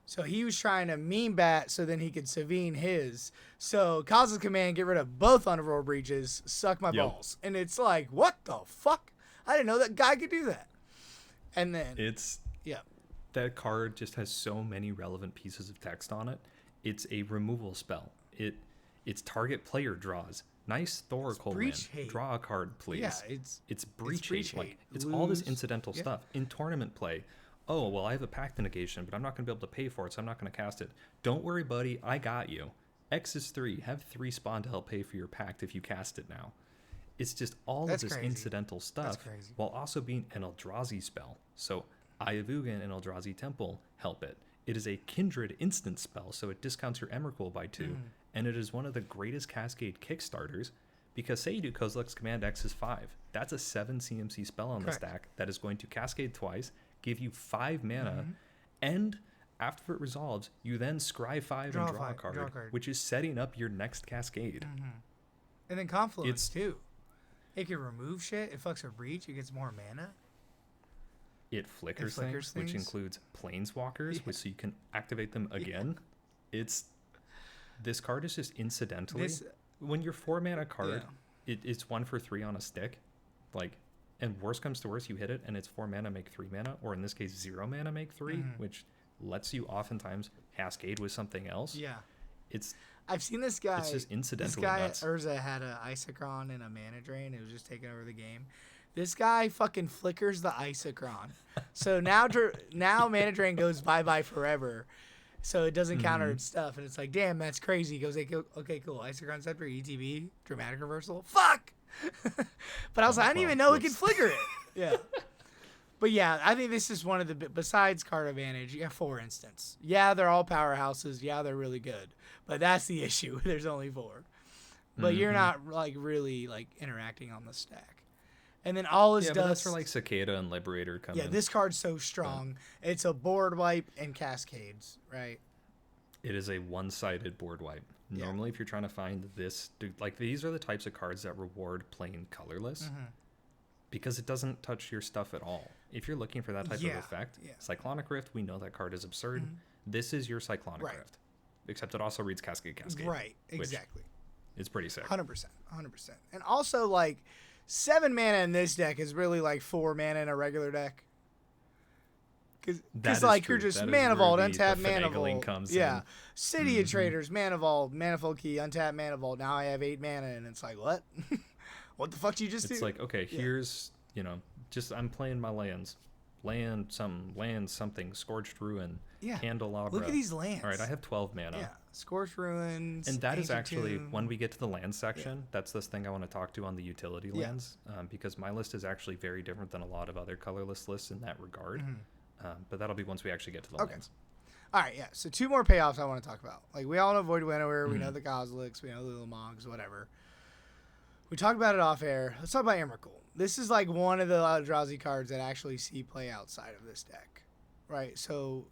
So he was trying to meme bat so then he could Savine his. So Cosmos Command, get rid of both Underworld breaches, suck my balls. And it's like, what the fuck? I didn't know that guy could do that. And then... That card just has so many relevant pieces of text on it. It's a removal spell. It's target player draws. Nice Thoracle man. Draw a card, please. Yeah, it's breach hate. Like, it's all this incidental stuff. In tournament play... Oh, well, I have a pact negation, but I'm not going to be able to pay for it, so I'm not going to cast it. Don't worry, buddy. I got you. X is 3. Have 3 spawn to help pay for your pact if you cast it now. It's just all of this incidental stuff while also being an Eldrazi spell. So Eye of Ugin and Eldrazi Temple help it. It is a Kindred instant spell, so it discounts your Emrakul by 2. And it is one of the greatest Cascade Kickstarters because say you do Kozilek's Command X is 5. That's a 7 CMC spell on the stack that is going to Cascade twice, give you 5 mana, and after it resolves, you then scry 5 and draw a card, which is setting up your next Cascade. And then Confluence, too. It can remove shit. It fucks a breach. It gets more mana. It flickers things, which includes Planeswalkers, so you can activate them again. This card is just incidentally... when you're 4 mana card, it's 1 for 3 on a stick. Like... And worst comes to worst, you hit it, and it's 4 mana, make 3 mana, or in this case, 0 mana, make 3, which lets you oftentimes cascade with something else. Yeah. I've seen this guy. It's just incidentally nuts. Urza had an Isochron and a Mana Drain. It was just taking over the game. This guy fucking flickers the Isochron. So now Mana Drain goes bye-bye forever. So it doesn't counter its stuff. And it's like, damn, that's crazy. He goes, okay, cool. Isochron Scepter, ETB, Dramatic Reversal. Fuck! But I was like, I didn't even know it could flicker it. Yeah. But yeah, I think this is one of the, besides card advantage, you have 4 instants. Yeah, they're all powerhouses. Yeah, they're really good. But that's the issue. There's only 4. But you're not like really like interacting on the stack. And then all is dust. But that's where like Cicada and Liberator come in. Yeah, this card's so strong. It's a board wipe and cascades, right? It is a one-sided board wipe. Normally, if you're trying to find this, like these are the types of cards that reward playing colorless because it doesn't touch your stuff at all. If you're looking for that type of effect, Cyclonic Rift, we know that card is absurd. This is your Cyclonic Rift, except it also reads Cascade. Right, exactly. It's pretty sick. 100%. And also, like, 7 mana in this deck is really like 4 mana in a regular deck. Because like you're just Mana Vault, untap Mana Vault. Yeah. City of Traders, Mana Vault, Manifold Key, untap Mana Vault. Now I have 8 mana, and it's like, what? What the fuck did you just do? It's like, okay, here's, just I'm playing my lands. Land something, Scorched Ruin, Candelabra. Look at these lands. All right, I have 12 mana. Yeah, Scorched Ruins. And that is actually, when we get to the land section, that's this thing I want to talk to on the utility lands, because my list is actually very different than a lot of other colorless lists in that regard. But that'll be once we actually get to the lands. All right, yeah. So 2 more payoffs I want to talk about. Like, we all know Void Winnower, we know the Koziliks, we know the Little Mogs, whatever. We talked about it off air. Let's talk about Emrakul. This is like one of the Eldrazi cards that actually see play outside of this deck, right? So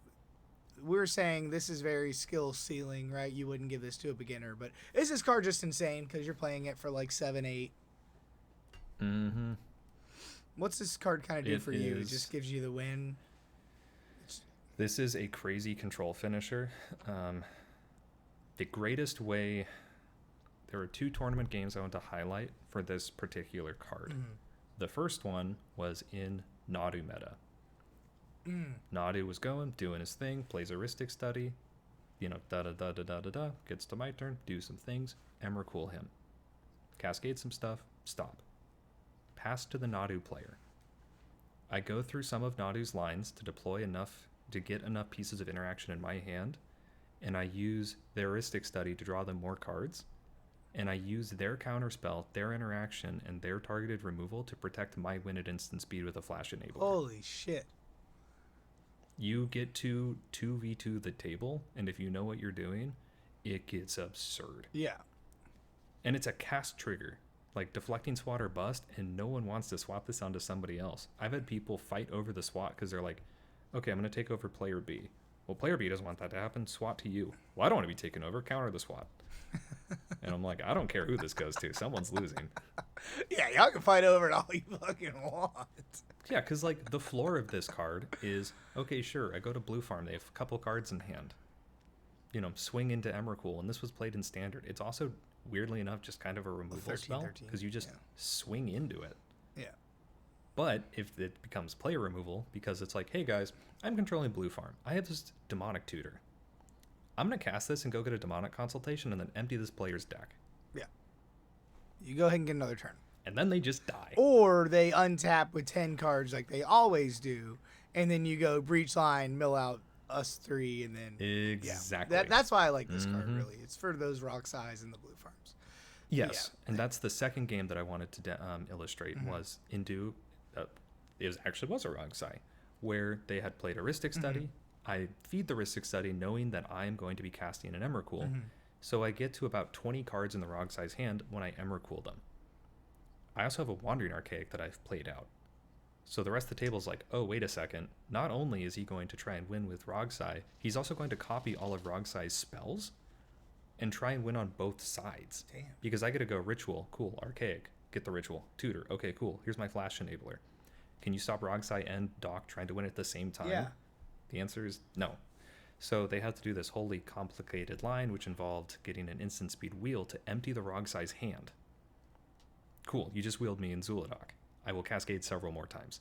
we're saying this is very skill ceiling, right? You wouldn't give this to a beginner, but is this card just insane because you're playing it for like 7, 8? Mm-hmm. What's this card kind of do for you? It just gives you the win. This is a crazy control finisher. The greatest way... There were 2 tournament games I want to highlight for this particular card. The first one was in Nadu meta. Nadu was doing his thing, plays Heuristic Study, da-da-da-da-da-da-da, gets to my turn, do some things, Emrakul him. Cascade some stuff, stop. Pass to the Nadu player. I go through some of Nadu's lines to deploy enough, to get enough pieces of interaction in my hand, and I use the Heuristic Study to draw them more cards, and I use their counterspell, their interaction, and their targeted removal to protect my win at instant speed with a flash enabler. Holy shit. You get to 2v2 the table, and if you know what you're doing, it gets absurd. Yeah. And it's a cast trigger, like deflecting swat or bust, and no one wants to swap this onto somebody else. I've had people fight over the swat because they're like, okay, I'm going to take over player B. Well, player B doesn't want that to happen. Swat to you. Well, I don't want to be taken over. Counter the swat. And I'm like, I don't care who this goes to. Someone's losing. Yeah, y'all can fight over it all you fucking want. Yeah, because like the floor of this card is, okay, sure, I go to Blue Farm. They have a couple cards in hand. Swing into Emrakul, and this was played in Standard. It's also, weirdly enough, just kind of a removal spell because you just swing into it. Yeah. But if it becomes player removal, because it's like, hey guys, I'm controlling Blue Farm. I have this Demonic Tutor. I'm going to cast this and go get a Demonic Consultation and then empty this player's deck. Yeah. You go ahead and get another turn. And then they just die. Or they untap with 10 cards like they always do, and then you go Breach Line, mill out us 3, and then... Exactly. Yeah. That's why I like this card, really. It's for those Rock Size and the Blue Farms. Yes, and that's the second game that I wanted to illustrate was into... it was a Rock Size, where they had played Heuristic Study. I feed the Heuristic Study knowing that I am going to be casting an Emrakul. So I get to about 20 cards in the Rock Size hand when I Emrakul them. I also have a Wandering Archaic that I've played out. So the rest of the table is like, oh, wait a second. Not only is he going to try and win with Rogsai, he's also going to copy all of Rogsai's spells and try and win on both sides. Damn. Because I get to go Ritual, cool, Archaic, get the Ritual, Tutor, okay, cool, here's my Flash Enabler. Can you stop Rogsai and Doc trying to win at the same time? Yeah. The answer is no. So they had to do this wholly complicated line, which involved getting an instant speed wheel to empty the Rogsai's hand. Cool, you just wheeled me in Zhulodok. I will cascade several more times.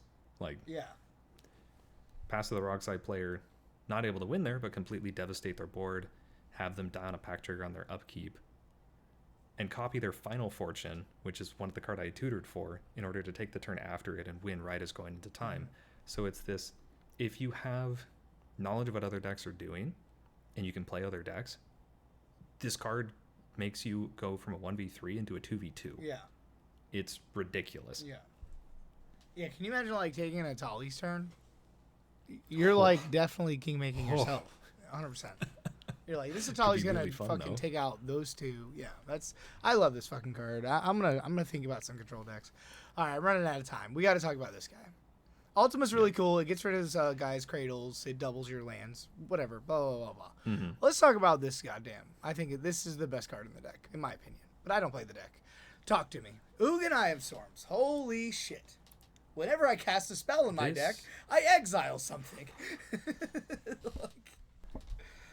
Pass to the Rogsai player, not able to win there, but completely devastate their board, have them down a pack trigger on their upkeep, and copy their Final Fortune, which is one of the card I tutored for, in order to take the turn after it and win right as going into time. So it's this, if you have knowledge of what other decks are doing, and you can play other decks, this card makes you go from a 1v3 into a 2v2. Yeah. It's ridiculous. Yeah. Yeah, can you imagine, like, taking a Tali's turn? You're, like, definitely king-making yourself. 100%. You're like, this Tali's going to fucking take out those 2. Yeah, I love this fucking card. I'm gonna think about some control decks. All right, I'm running out of time. We got to talk about this guy. Ultimate's really cool. It gets rid of his guy's cradles. It doubles your lands. Whatever. Blah, blah, blah, blah. Let's talk about this goddamn. I think this is the best card in the deck, in my opinion. But I don't play the deck. Talk to me. Ugin Eye of Storms. Holy shit. Whenever I cast a spell in my deck, I exile something.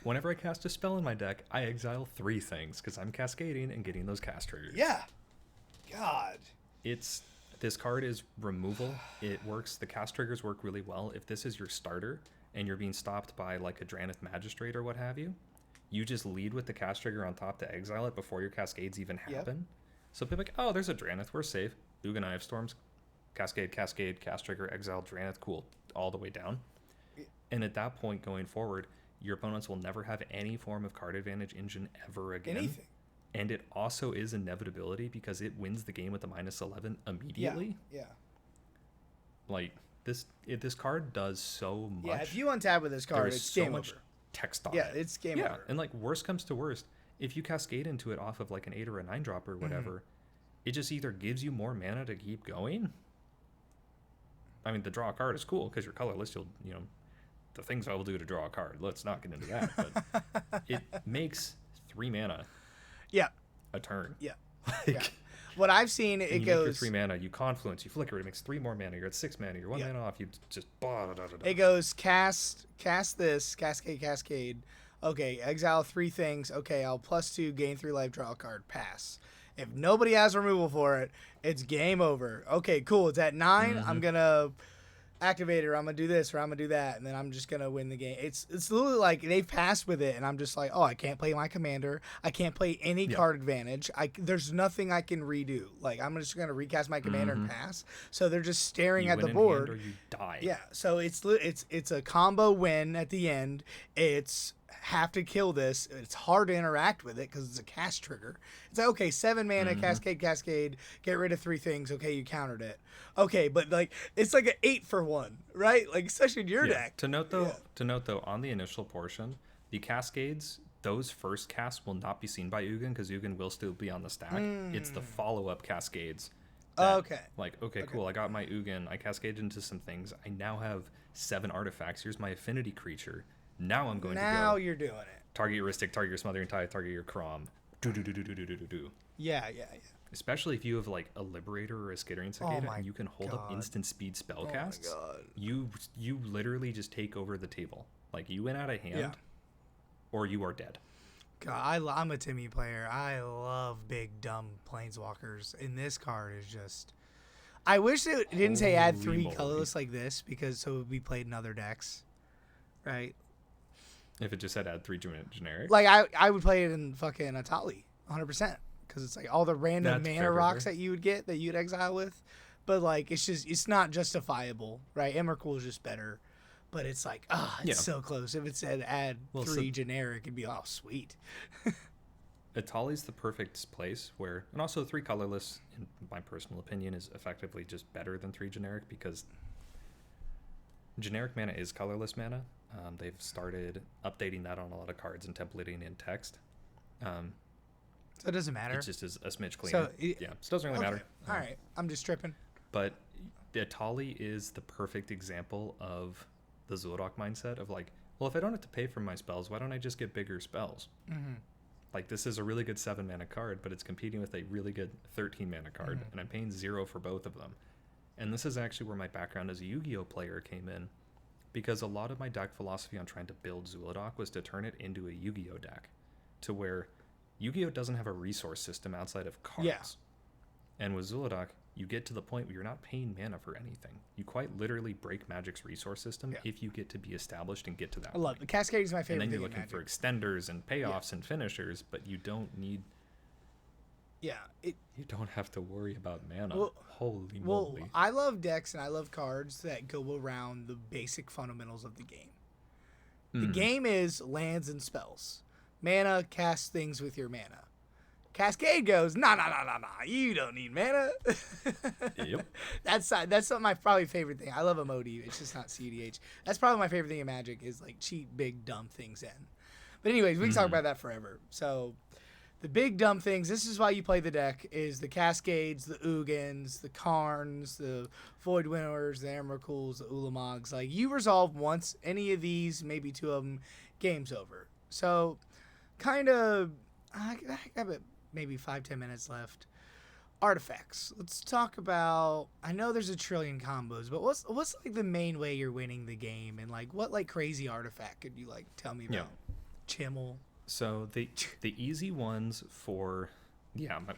Whenever I cast a spell in my deck, I exile 3 things, because I'm cascading and getting those cast triggers. Yeah. God. This card is removal. It works. The cast triggers work really well. If this is your starter, and you're being stopped by, like, a Dranith Magistrate or what have you, you just lead with the cast trigger on top to exile it before your cascades even happen. Yep. So people are like, oh, there's a Dranith, we're safe. Ugin Eye of Storms, cascade, cast trigger, exile, Dranith, cool, all the way down. And at that point going forward, your opponents will never have any form of card advantage engine ever again. Anything. And it also is inevitability because it wins the game with a -11 immediately. Yeah. Like, this card does so much. Yeah, if you untap with this card, there's it's so game much over. text on Yeah, it. it's game over. And like worst comes to worst, if you cascade into it off of like an 8 or a 9 drop or whatever, it just either gives you more mana to keep going. I mean, the draw a card is cool because you're colorless. You'll, the things I will do to draw a card. Let's not get into that. But it makes 3 mana. Yeah. A turn. Yeah. Like, Yeah. What I've seen, it you goes. Make your 3 mana. You confluence. You flicker. It makes 3 more mana. You're at 6 mana. You're 1 mana off. You just. It goes cast this, cascade. Okay, exile 3 things. Okay, I'll +2, gain 3 life, draw a card, pass. If nobody has removal for it, it's game over. Okay, cool. It's at 9. I'm gonna activate it, or I'm gonna do this, or I'm gonna do that, and then I'm just gonna win the game. It's literally like they've passed with it, and I'm just like, oh, I can't play my commander. I can't play any card advantage. There's nothing I can redo. Like I'm just gonna recast my commander and pass. So they're just staring you at win the in board. hand or you die. Yeah. So it's a combo win at the end. It's have to kill this. It's hard to interact with it because it's a cast trigger. It's like, okay, 7 mana, cascade, get rid of 3 things. Okay, you countered it. Okay, but like it's like an 8 for 1, right? Like especially in your deck. To note though, on the initial portion, the cascades, those first casts will not be seen by Ugin because Ugin will still be on the stack. It's the follow-up cascades. Okay. Like, okay, cool. I got my Ugin. I cascaded into some things. I now have 7 artifacts. Here's my affinity creature. Now I'm going to go. Now you're doing it. Target your Ristic, target your Smothering Tide, target your Crom. Do. Yeah. Especially if you have like a Liberator or a Skittering Cicada and you can hold up instant speed spellcasts. Oh my God. You literally just take over the table. Like you win out of hand or you are dead. God, I'm a Timmy player. I love big, dumb planeswalkers. And this card is just... I wish it didn't say add 3 colorless like this because so it would be played in other decks. Right? If it just said add 3 generic. Like, I would play it in fucking Atali, 100%. Because it's like all the random mana rocks that you would get that you'd exile with. But, like, it's not justifiable, right? Emrakul is just better. But it's like, it's so close. If it said add 3 generic, it'd be, sweet. Atali's the perfect place where, and also 3 colorless, in my personal opinion, is effectively just better than 3 generic because generic mana is colorless mana. They've started updating that on a lot of cards and templating in text. So it doesn't matter. It just is a smidge cleaner. So it doesn't really matter. All right. I'm just tripping. But Atali is the perfect example of the Zhulodok mindset of like, well, if I don't have to pay for my spells, why don't I just get bigger spells? Like this is a really good 7 mana card, but it's competing with a really good 13 mana card, and I'm paying 0 for both of them. And this is actually where my background as a Yu-Gi-Oh player came in, because a lot of my deck philosophy on trying to build Zhulodok was to turn it into a Yu-Gi-Oh deck, to where Yu-Gi-Oh doesn't have a resource system outside of cards. Yeah. And with Zhulodok, you get to the point where you're not paying mana for anything. You quite literally break Magic's resource system if you get to be be and get to that. I love it. Cascade is my favorite. And then you're looking for extenders and payoffs and finishers, but you don't need. Yeah, you don't have to worry about mana. Holy moly! Well, I love decks and I love cards that go around the basic fundamentals of the game. The game is lands and spells. Mana, cast things with your mana. Cascade goes, nah, you don't need mana. Yep. That's my probably favorite thing. I love Emoti. It's just not CDH. That's probably my favorite thing in Magic is like cheat big dumb things in. But anyways, we can talk about that forever. So the big dumb things, this is why you play the deck, is the Cascades, the Ugins, the Karns, the Void Winnowers, the Emrakuls, the Ulamogs. Like you resolve once any of these, maybe 2 of them, game's over. So kind of, I got maybe 5-10 minutes left. Artifacts. Let's talk about. I know there's a trillion combos, but what's like the main way you're winning the game, and like what like crazy artifact could you like tell me about? Chimmel. So the easy ones for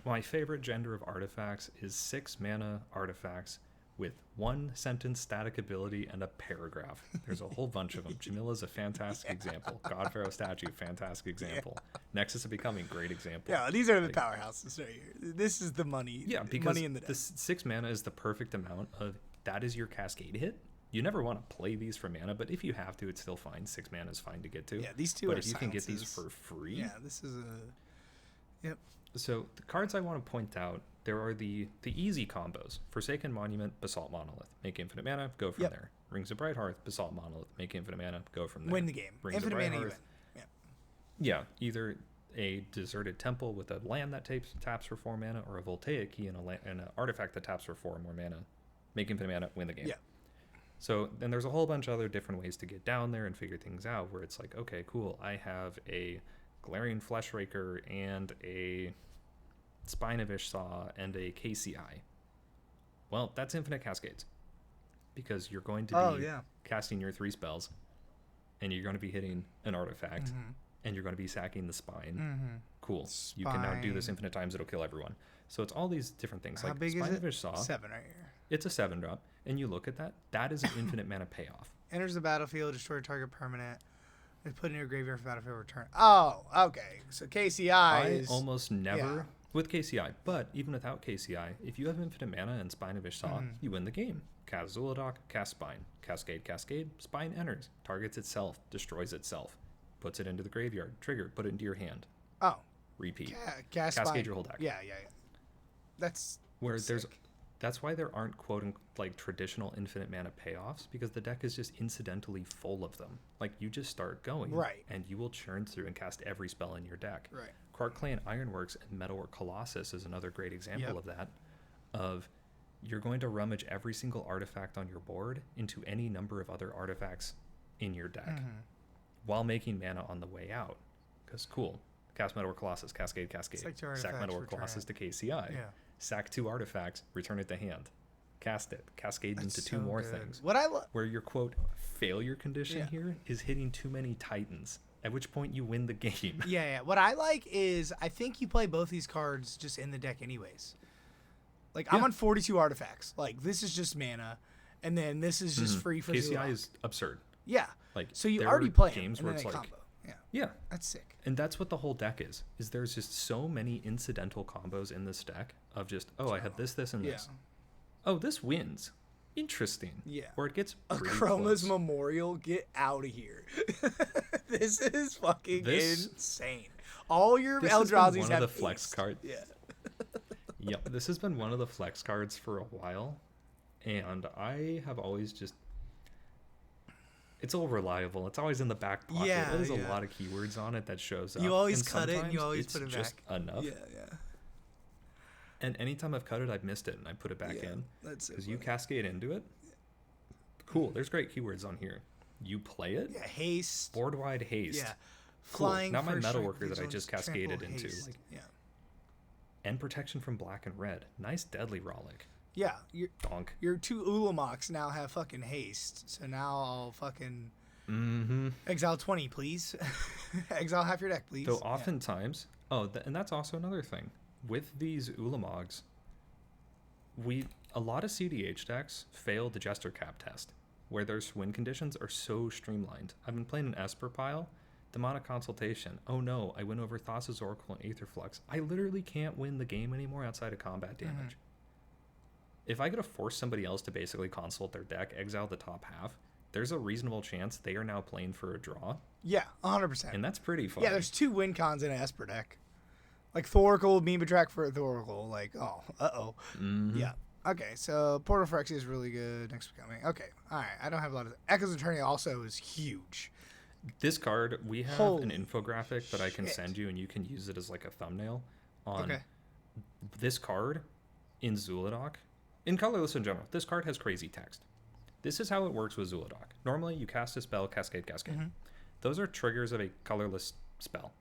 my favorite gender of artifacts is 6 mana artifacts with 1 sentence static ability and a paragraph. There's a whole bunch of them. Jamila's a fantastic example. Godpharaoh statue, fantastic example. Nexus of Becoming, great example. Yeah, these are the powerhouses right here. This is the money. Yeah, because money in the deck. The 6 mana is the perfect amount of that is your cascade hit. You never want to play these for mana, but if you have to, it's still fine. 6 mana is fine to get to. Yeah, these 2 but are if you silences. can get these for free. Yeah, this is a. Yep. So the cards I want to point out, there are the easy combos. Forsaken Monument, Basalt Monolith. Make infinite mana, go from there. Rings of Brighthearth, Basalt Monolith. Make infinite mana, go from there. Win the game. Rings Infinite of mana, you Brighthearth. win. Yeah, either a deserted temple with a land that taps for 4 mana, or a voltaic key and an artifact that taps for 4 more mana. Make infinite mana, win the game. Yeah. So then there's a whole bunch of other different ways to get down there and figure things out, where it's like, okay, cool, I have a Glaring Fleshraker and a Spine of Ishsaw and a KCI. Well, that's infinite cascades, because you're going to be casting your 3 spells, and you're going to be hitting an artifact, and you're going to be sacking the spine. Cool. Spine. You can now do this infinite times, it'll kill everyone. So it's all these different things. How like big Spine is of Ishsaw, 7 right here. it's a 7-drop, and you look at that, that is an infinite mana payoff. Enters the battlefield, destroy target permanent. It's put in your graveyard for battlefield return. Oh, okay. So KCI is... I almost never... With KCI, but even without KCI, if you have infinite mana and Spine of Ishsaw, you win the game. Cast Zhulodok, cast Spine. Cascade, Spine enters, targets itself, destroys itself, puts it into the graveyard, trigger, put it into your hand. Oh. Repeat. Cascade Spine. Your whole deck. Yeah. That's where sick. That's why there aren't like traditional infinite mana payoffs, because the deck is just incidentally full of them. Like, you just start going, right, and you will churn through and cast every spell in your deck. Right. Quark Clan Ironworks and Metalwork Colossus is another great example of that. Of you're going to rummage every single artifact on your board into any number of other artifacts in your deck, while making mana on the way out. Because cool, cast Metalwork Colossus, Cascade, like sack Metalwork Colossus to KCI. Yeah. Sack 2 artifacts, return it to hand. Cast it, cascade That's into 2 so more good. things. What I where your quote failure condition here is hitting too many Titans, at which point you win the game. Yeah. What I like is I think you play both these cards just in the deck anyways. Like, I'm on 42 artifacts. Like, this is just mana, and then this is just free for KCI Zhulodok. is absurd. Yeah. Like, so you already play games them, where and it's then like combo. Yeah. That's sick. And that's what the whole deck is there's just so many incidental combos in this deck of just, I have this, and this. Oh, this wins. Interesting. Yeah. Or it gets a pretty Chroma's close. Memorial, get out of here. This is fucking insane. All your Eldrazi's have one of the flex cards. Yeah. Yep, this has been one of the flex cards for a while, and I have always just... It's all reliable. It's always in the back pocket. There's a lot of keywords on it that shows up. You always cut it and you always put it back. It's just enough. Yeah. And anytime I've cut it, I've missed it, and I put it back in. That's because you cascade into it. Cool. There's great keywords on here. You play it. Yeah, haste. Board-wide haste. Yeah. Cool. Flying. Not my first metalworker strike, that I just cascaded trample, into. haste. And protection from black and red. Nice deadly relic. Yeah. Donk. Your 2 Ulamoks now have fucking haste. So now I'll fucking exile 20, please. Exile half your deck, please. So oftentimes, and that's also another thing. With these Ulamogs, a lot of CDH decks fail the Jester Cap test, where their win conditions are so streamlined. I've been playing an Esper pile, Demonic Consultation. Oh no, I win over Thassa's Oracle and Aetherflux. I literally can't win the game anymore outside of combat damage. If I could have forced somebody else to basically consult their deck, exile the top half, there's a reasonable chance they are now playing for a draw. Yeah, 100%. And that's pretty fun. Yeah, there's 2 win cons in an Esper deck. Like Thoracle, Mima Track for Thoracle. Like, Yeah. Okay, so Portal for Exia is really good. Next becoming. Okay, all right. I don't have a lot of... Echoes of Eternity also is huge. This card, we have an infographic that I can send you, and you can use it as like a thumbnail on this card in Zhulodok. In Colorless in general, this card has crazy text. This is how it works with Zhulodok. Normally, you cast a spell, cascade. Those are triggers of a colorless spell.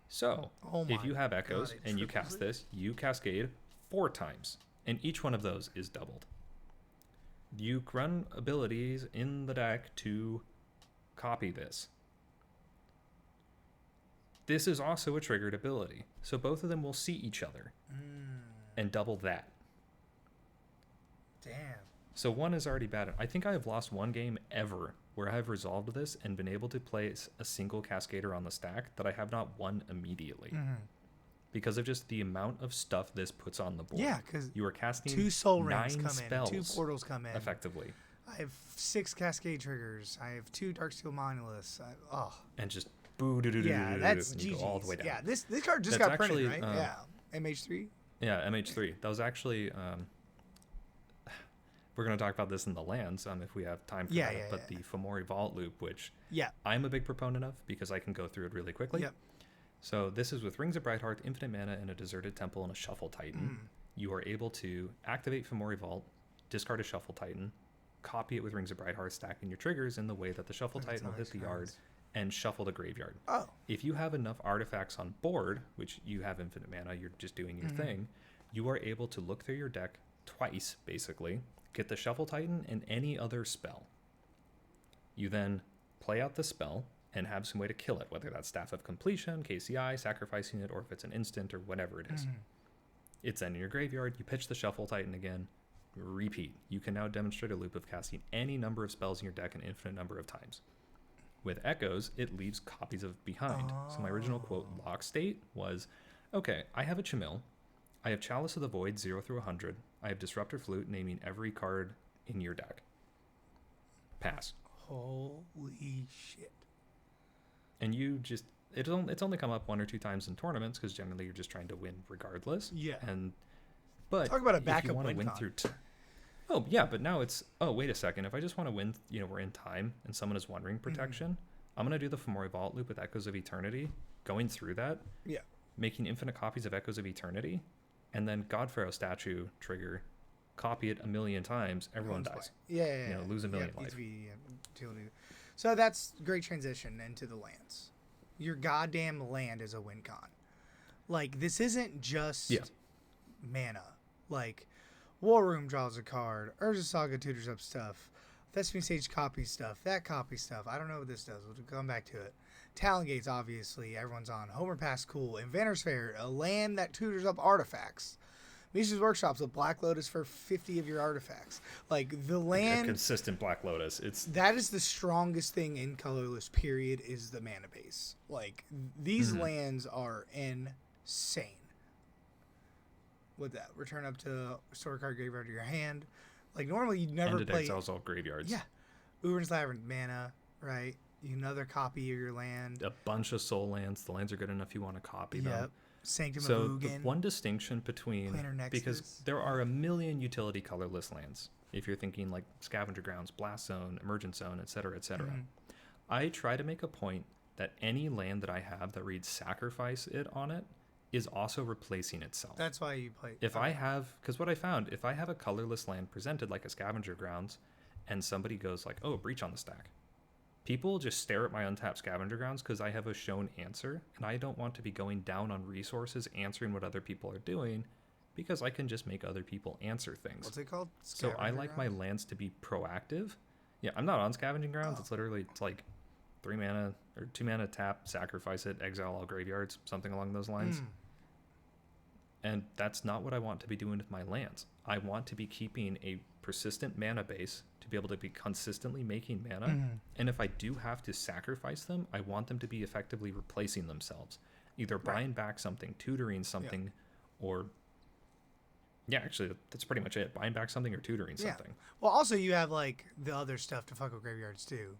So, if you have echoes and you cast this, you cascade 4 times, and each one of those is doubled. You run abilities in the deck to copy this. This is also a triggered ability, so both of them will see each other and double that. Damn. So one is already bad. I think I have lost one game ever where I have resolved this and been able to place a single Cascader on the stack that I have not won immediately. Because of just the amount of stuff this puts on the board. Yeah, because you are casting 2 Soul Rings 9 come spells in, 2 Portals come in. effectively. I have 6 Cascade triggers. I have 2 Darksteel Monoliths. And just Yeah, that's and you go all the way down. Yeah, this card just That's got printed, actually, right? Yeah, MH3. Yeah, MH3. That was actually. We're going to talk about this in the lands if we have time for that. But the Fomori Vault loop, which I'm a big proponent of because I can go through it really quickly. Yep. So this is with Rings of Brightheart, Infinite Mana, and a Deserted Temple and a Shuffle Titan. You are able to activate Fomori Vault, discard a Shuffle Titan, copy it with Rings of Brightheart, stacking your triggers in the way that the Shuffle Titan will hit the yard, and shuffle the graveyard. Oh. If you have enough artifacts on board, which you have infinite mana, you're just doing your thing, you are able to look through your deck twice, basically, get the Shuffle Titan and any other spell. You then play out the spell and have some way to kill it, whether that's Staff of Completion, KCI, sacrificing it, or if it's an instant or whatever it is. It's then in your graveyard, you pitch the Shuffle Titan again, repeat. You can now demonstrate a loop of casting any number of spells in your deck an infinite number of times. With Echoes, it leaves copies of behind. So my original quote lock state was, okay, I have a Chimil, I have Chalice of the Void 0 through 100, I have Disruptor Flute naming every card in your deck. Pass. Holy shit. And you just, it's only come up 1 or 2 times in tournaments because generally you're just trying to win regardless. Yeah. But talk about a backup if you want to win win through oh yeah, but now it's, oh wait a second, if I just want to win, we're in time and someone is wondering protection, I'm going to do the Fomori Vault loop with Echoes of Eternity, going through that, making infinite copies of Echoes of Eternity, and then Godpharaoh statue trigger, copy it 1,000,000 times, everyone dies. Lose 1,000,000 life. So that's great transition into the lands. Your goddamn land is a win con. Like, this isn't just mana. Like, War Room draws a card, Urza Saga tutors up stuff, Thespian Sage copies stuff, that copies stuff. I don't know what this does. We'll come back to it. Talon Gates, obviously, everyone's on. Homer Pass, cool. Inventor's Fair, a land that tutors up artifacts. Mishra's Workshop's a Black Lotus for 50 of your artifacts. Like, the land... A consistent Black Lotus. That is the strongest thing in Colorless, period, is the mana base. Like, these lands are insane. With that, return up to store card graveyard to your hand. Like, normally you'd never and it play... exiles all graveyards. Yeah. Ubern's Labyrinth, mana, right? Another copy of your land. A bunch of soul lands. The lands are good enough you want to copy them. Sanctum so of Ugin. The one distinction between... Because there are a million utility colorless lands. If you're thinking like Scavenger Grounds, Blast Zone, Emergent Zone, etc., etc. I try to make a point that any land that I have that reads Sacrifice it on it is also replacing itself. That's why you play... If I have... Because what I found, if I have a colorless land presented like a Scavenger Grounds, and somebody goes like, oh, Breach on the stack, people just stare at my untapped Scavenger Grounds because I have a shown answer, and I don't want to be going down on resources answering what other people are doing, because I can just make other people answer things. What's it called? So I like my lands to be proactive. Yeah, I'm not on Scavenging Grounds. It's literally, it's like 3 mana or 2 mana tap, sacrifice it, exile all graveyards, something along those lines. And that's not what I want to be doing with my lands. I want to be keeping a persistent mana base to be able to be consistently making mana. And if I do have to sacrifice them, I want them to be effectively replacing themselves. Either buying back something, tutoring something, or... Yeah, actually, that's pretty much it. Buying back something or tutoring something. Well, also, you have, like, the other stuff to fuck with graveyards, too.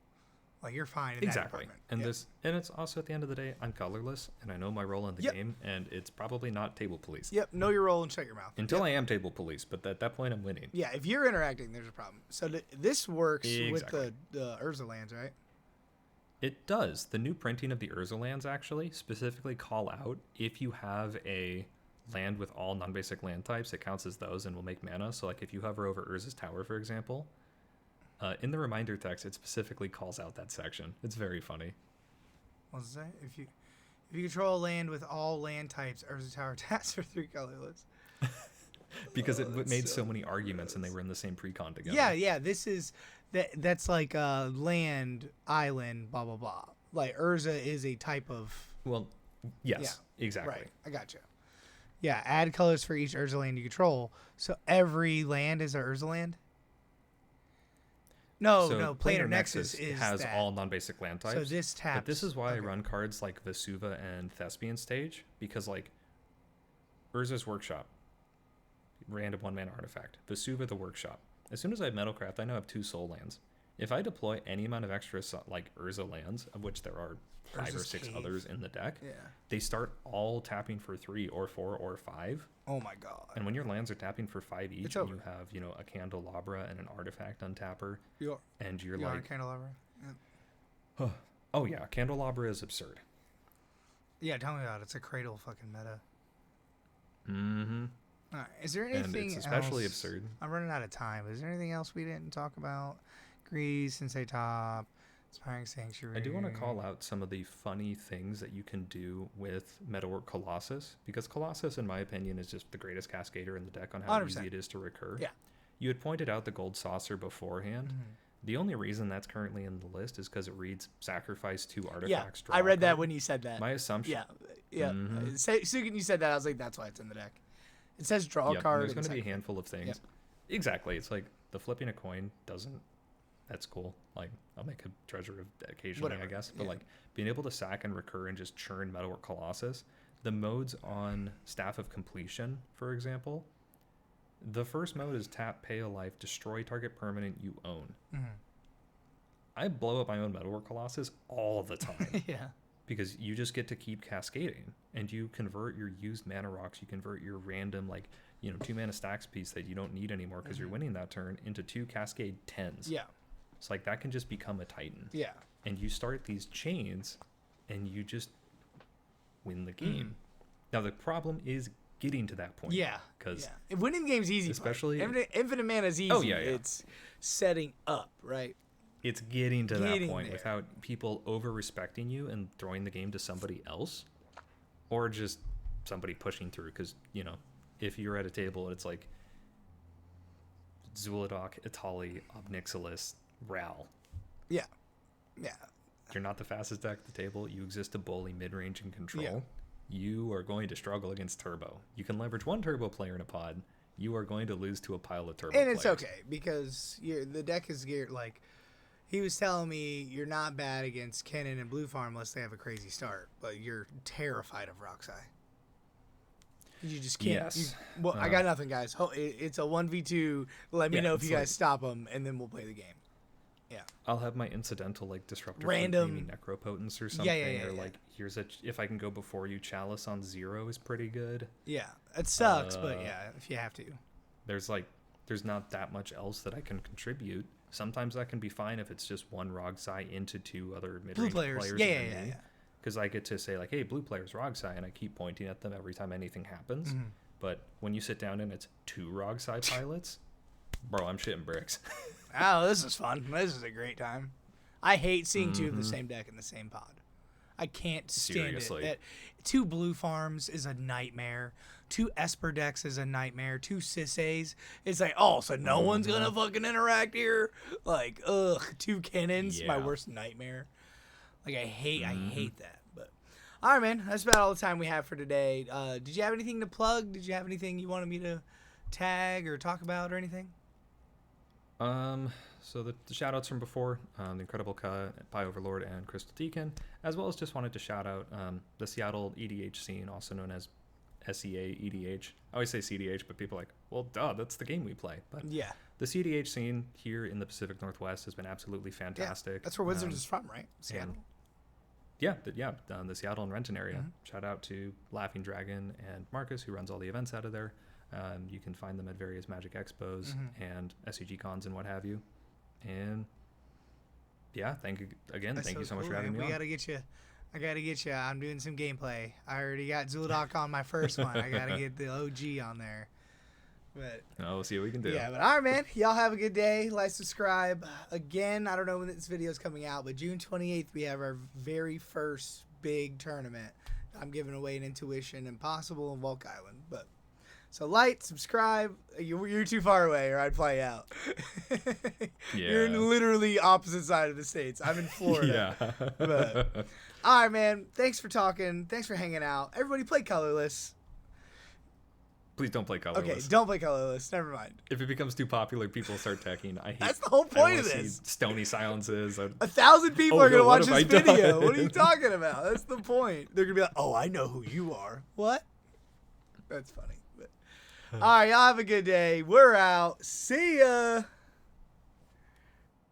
Like, you're fine in that department. And and it's also, at the end of the day, I'm colorless, and I know my role in the game, and it's probably not table police. Know your role and shut your mouth. Until I am table police, but at that point, I'm winning. Yeah, if you're interacting, there's a problem. So this works with the Urza lands, right? It does. The new printing of the Urza lands, actually, specifically call out if you have a land with all non-basic land types, it counts as those and will make mana. So, like, if you hover over Urza's Tower, for example... in the reminder text, it specifically calls out that section. It's very funny. What does it say? If you control a land with all land types, Urza Tower taps for 3 colorless. Because it made so many arguments and they were in the same precon together. Yeah. This is that's like land, island, blah blah blah. Like Urza is a type of. Well, yes, exactly. Right, I gotcha. Yeah, add colors for each Urza land you control. So every land is a Urza land. No, Planar Nexus has all non-basic land types. So this taps. But this is why I run cards like Vesuva and Thespian Stage, because like Urza's Workshop, random 1-mana artifact. Vesuva the Workshop. As soon as I have Metalcraft, I now have 2 soul lands. If I deploy any amount of extra like Urza lands, of which there are 5 or Urza's 6 cave. others in the deck, Yeah. they start all tapping for 3 or 4 or 5. Oh my god. And when your lands are tapping for 5 each, It's and over. you have, a Candelabra and an Artifact on tapper, You're and you're on a like, candelabra. Yeah. oh yeah, Candelabra is absurd. Yeah, tell me about it. It's a cradle fucking meta. Mm-hmm. All right. Is there anything And it's especially else? absurd. I'm running out of time. Is there anything else we didn't talk about? Grease, Sensei Top, Inspiring Sanctuary. I do want to call out some of the funny things that you can do with Metalwork Colossus, because Colossus, in my opinion, is just the greatest cascader in the deck on how 100%. easy it is to recur. Yeah. You had pointed out the Gold Saucer beforehand. Mm-hmm. The only reason that's currently in the list is because it reads sacrifice 2 Yeah, artifacts. Draw I a read that card. when you said that. My assumption. Yeah. Mhm. Sugan, you said that. I was like, that's why it's in the deck. It says draw a Yep, card. there's going to be a second. handful of things. Yep. Exactly. It's like the flipping a coin doesn't. That's cool. Like, I'll make a treasure of occasionally, Whatever. I guess. But Yeah. like being able to sack and recur and just churn Metalwork Colossus. The modes on Staff of Completion, for example. The first mode is tap, pay a life, destroy target permanent you own. Mhm. I blow up my own Metalwork Colossus all the time. Yeah. Because you just get to keep cascading, and you convert your used mana rocks, you convert your random 2 mana stacks piece that you don't need anymore because you're winning that turn into 2 cascade 10s. Yeah. It's like that can just become a Titan. Yeah. And you start these chains and you just win the game. Now the problem is getting to that point. Yeah. Because Yeah. Winning the game's easy. especially- Infinite mana is easy. Oh, yeah. It's setting up, right? it's getting to that Getting point there. without people over respecting you and throwing the game to somebody else, or just somebody pushing through. Because if you're at a table and it's like Zhulodok, Itali, Obnixilis, Ral, Yeah. Yeah. you're not the fastest deck at the table. You exist to bully mid-range and control. Yeah. You are going to struggle against Turbo. You can leverage one Turbo player in a pod. You are going to lose to a pile of Turbo And it's players. okay because the deck is geared like he was telling me you're not bad against Kennen and Blue Farm unless they have a crazy start, but you're terrified of Roxai. You just can't. Yes. I got nothing, guys. It's a 1v2. Let me Yeah, know if it's you like- guys stop them, and then we'll play the game. Yeah. I'll have my incidental disruptor Random- maybe Necropotence or something. yeah, or yeah. here's if I can go before you, Chalice on 0 is pretty good. Yeah. It sucks, but yeah, if you have to. There's not that much else that I can contribute. Sometimes that can be fine if it's just one Rogsai into 2 other mid-range Blue players. players. Yeah. Because I get to say hey, blue players Rogsai, and I keep pointing at them every time anything happens. Mm-hmm. But when you sit down and it's 2 Rogsai pilots, bro, I'm shitting bricks. Oh, this is fun. This is a great time. I hate seeing 2 of Mm-hmm. the same deck in the same pod. I can't stand Seriously. it. 2 blue farms is a nightmare. 2 Esper decks is a nightmare. 2 Sisseys. It's like, oh, so no one's Mm-hmm. gonna fucking interact here. Like, ugh. 2 Cannons, my Yeah. worst nightmare. Like, I hate Mm-hmm. that. But all right, man. That's about all the time we have for today. Did you have anything to plug? Did you have anything you wanted me to tag or talk about or anything? So the shout outs from before, the Incredible Ka, Pie Overlord, and Crystal Deacon, as well as just wanted to shout out the Seattle EDH scene, also known as SEA EDH. I always say CDH, but people are like, well, duh, that's the game we play. But Yeah. the CDH scene here in the Pacific Northwest has been absolutely fantastic. Yeah, that's where Wizards is from, right? Seattle. The Seattle and Renton area. Shout out to Laughing Dragon and Marcus, who runs all the events out of there. You can find them at various Magic Expos and SCG cons and what have you. And yeah, thank you again. That's Thank you so much cool, for having man. me We on. gotta get you. I gotta get you. I'm doing some gameplay. I already got Zhulodok on my first one. I gotta get the OG on there. But We'll see what we can do. yeah, but all right, man. Y'all have a good day. Like, subscribe. Again, I don't know when this video is coming out, but June 28th we have our very first big tournament. I'm giving away an Intuition Impossible in Volk Island, but. So like, subscribe. You're too far away, or I'd fly out. You're in Yeah. literally opposite side of the states. I'm in Florida. Yeah. But, all right, man. Thanks for talking. Thanks for hanging out. Everybody play Colorless. Please don't play Colorless. Okay, don't play Colorless. Never mind. If it becomes too popular, people start teching. I hate. That's the whole I point wanna of see this. Stony silences. 1,000 people Oh, are gonna no, what watch have this I done? video. What are you talking about? That's the point. They're gonna be like, "Oh, I know who you are." What? That's funny. But all right, y'all have a good day. We're out. See ya.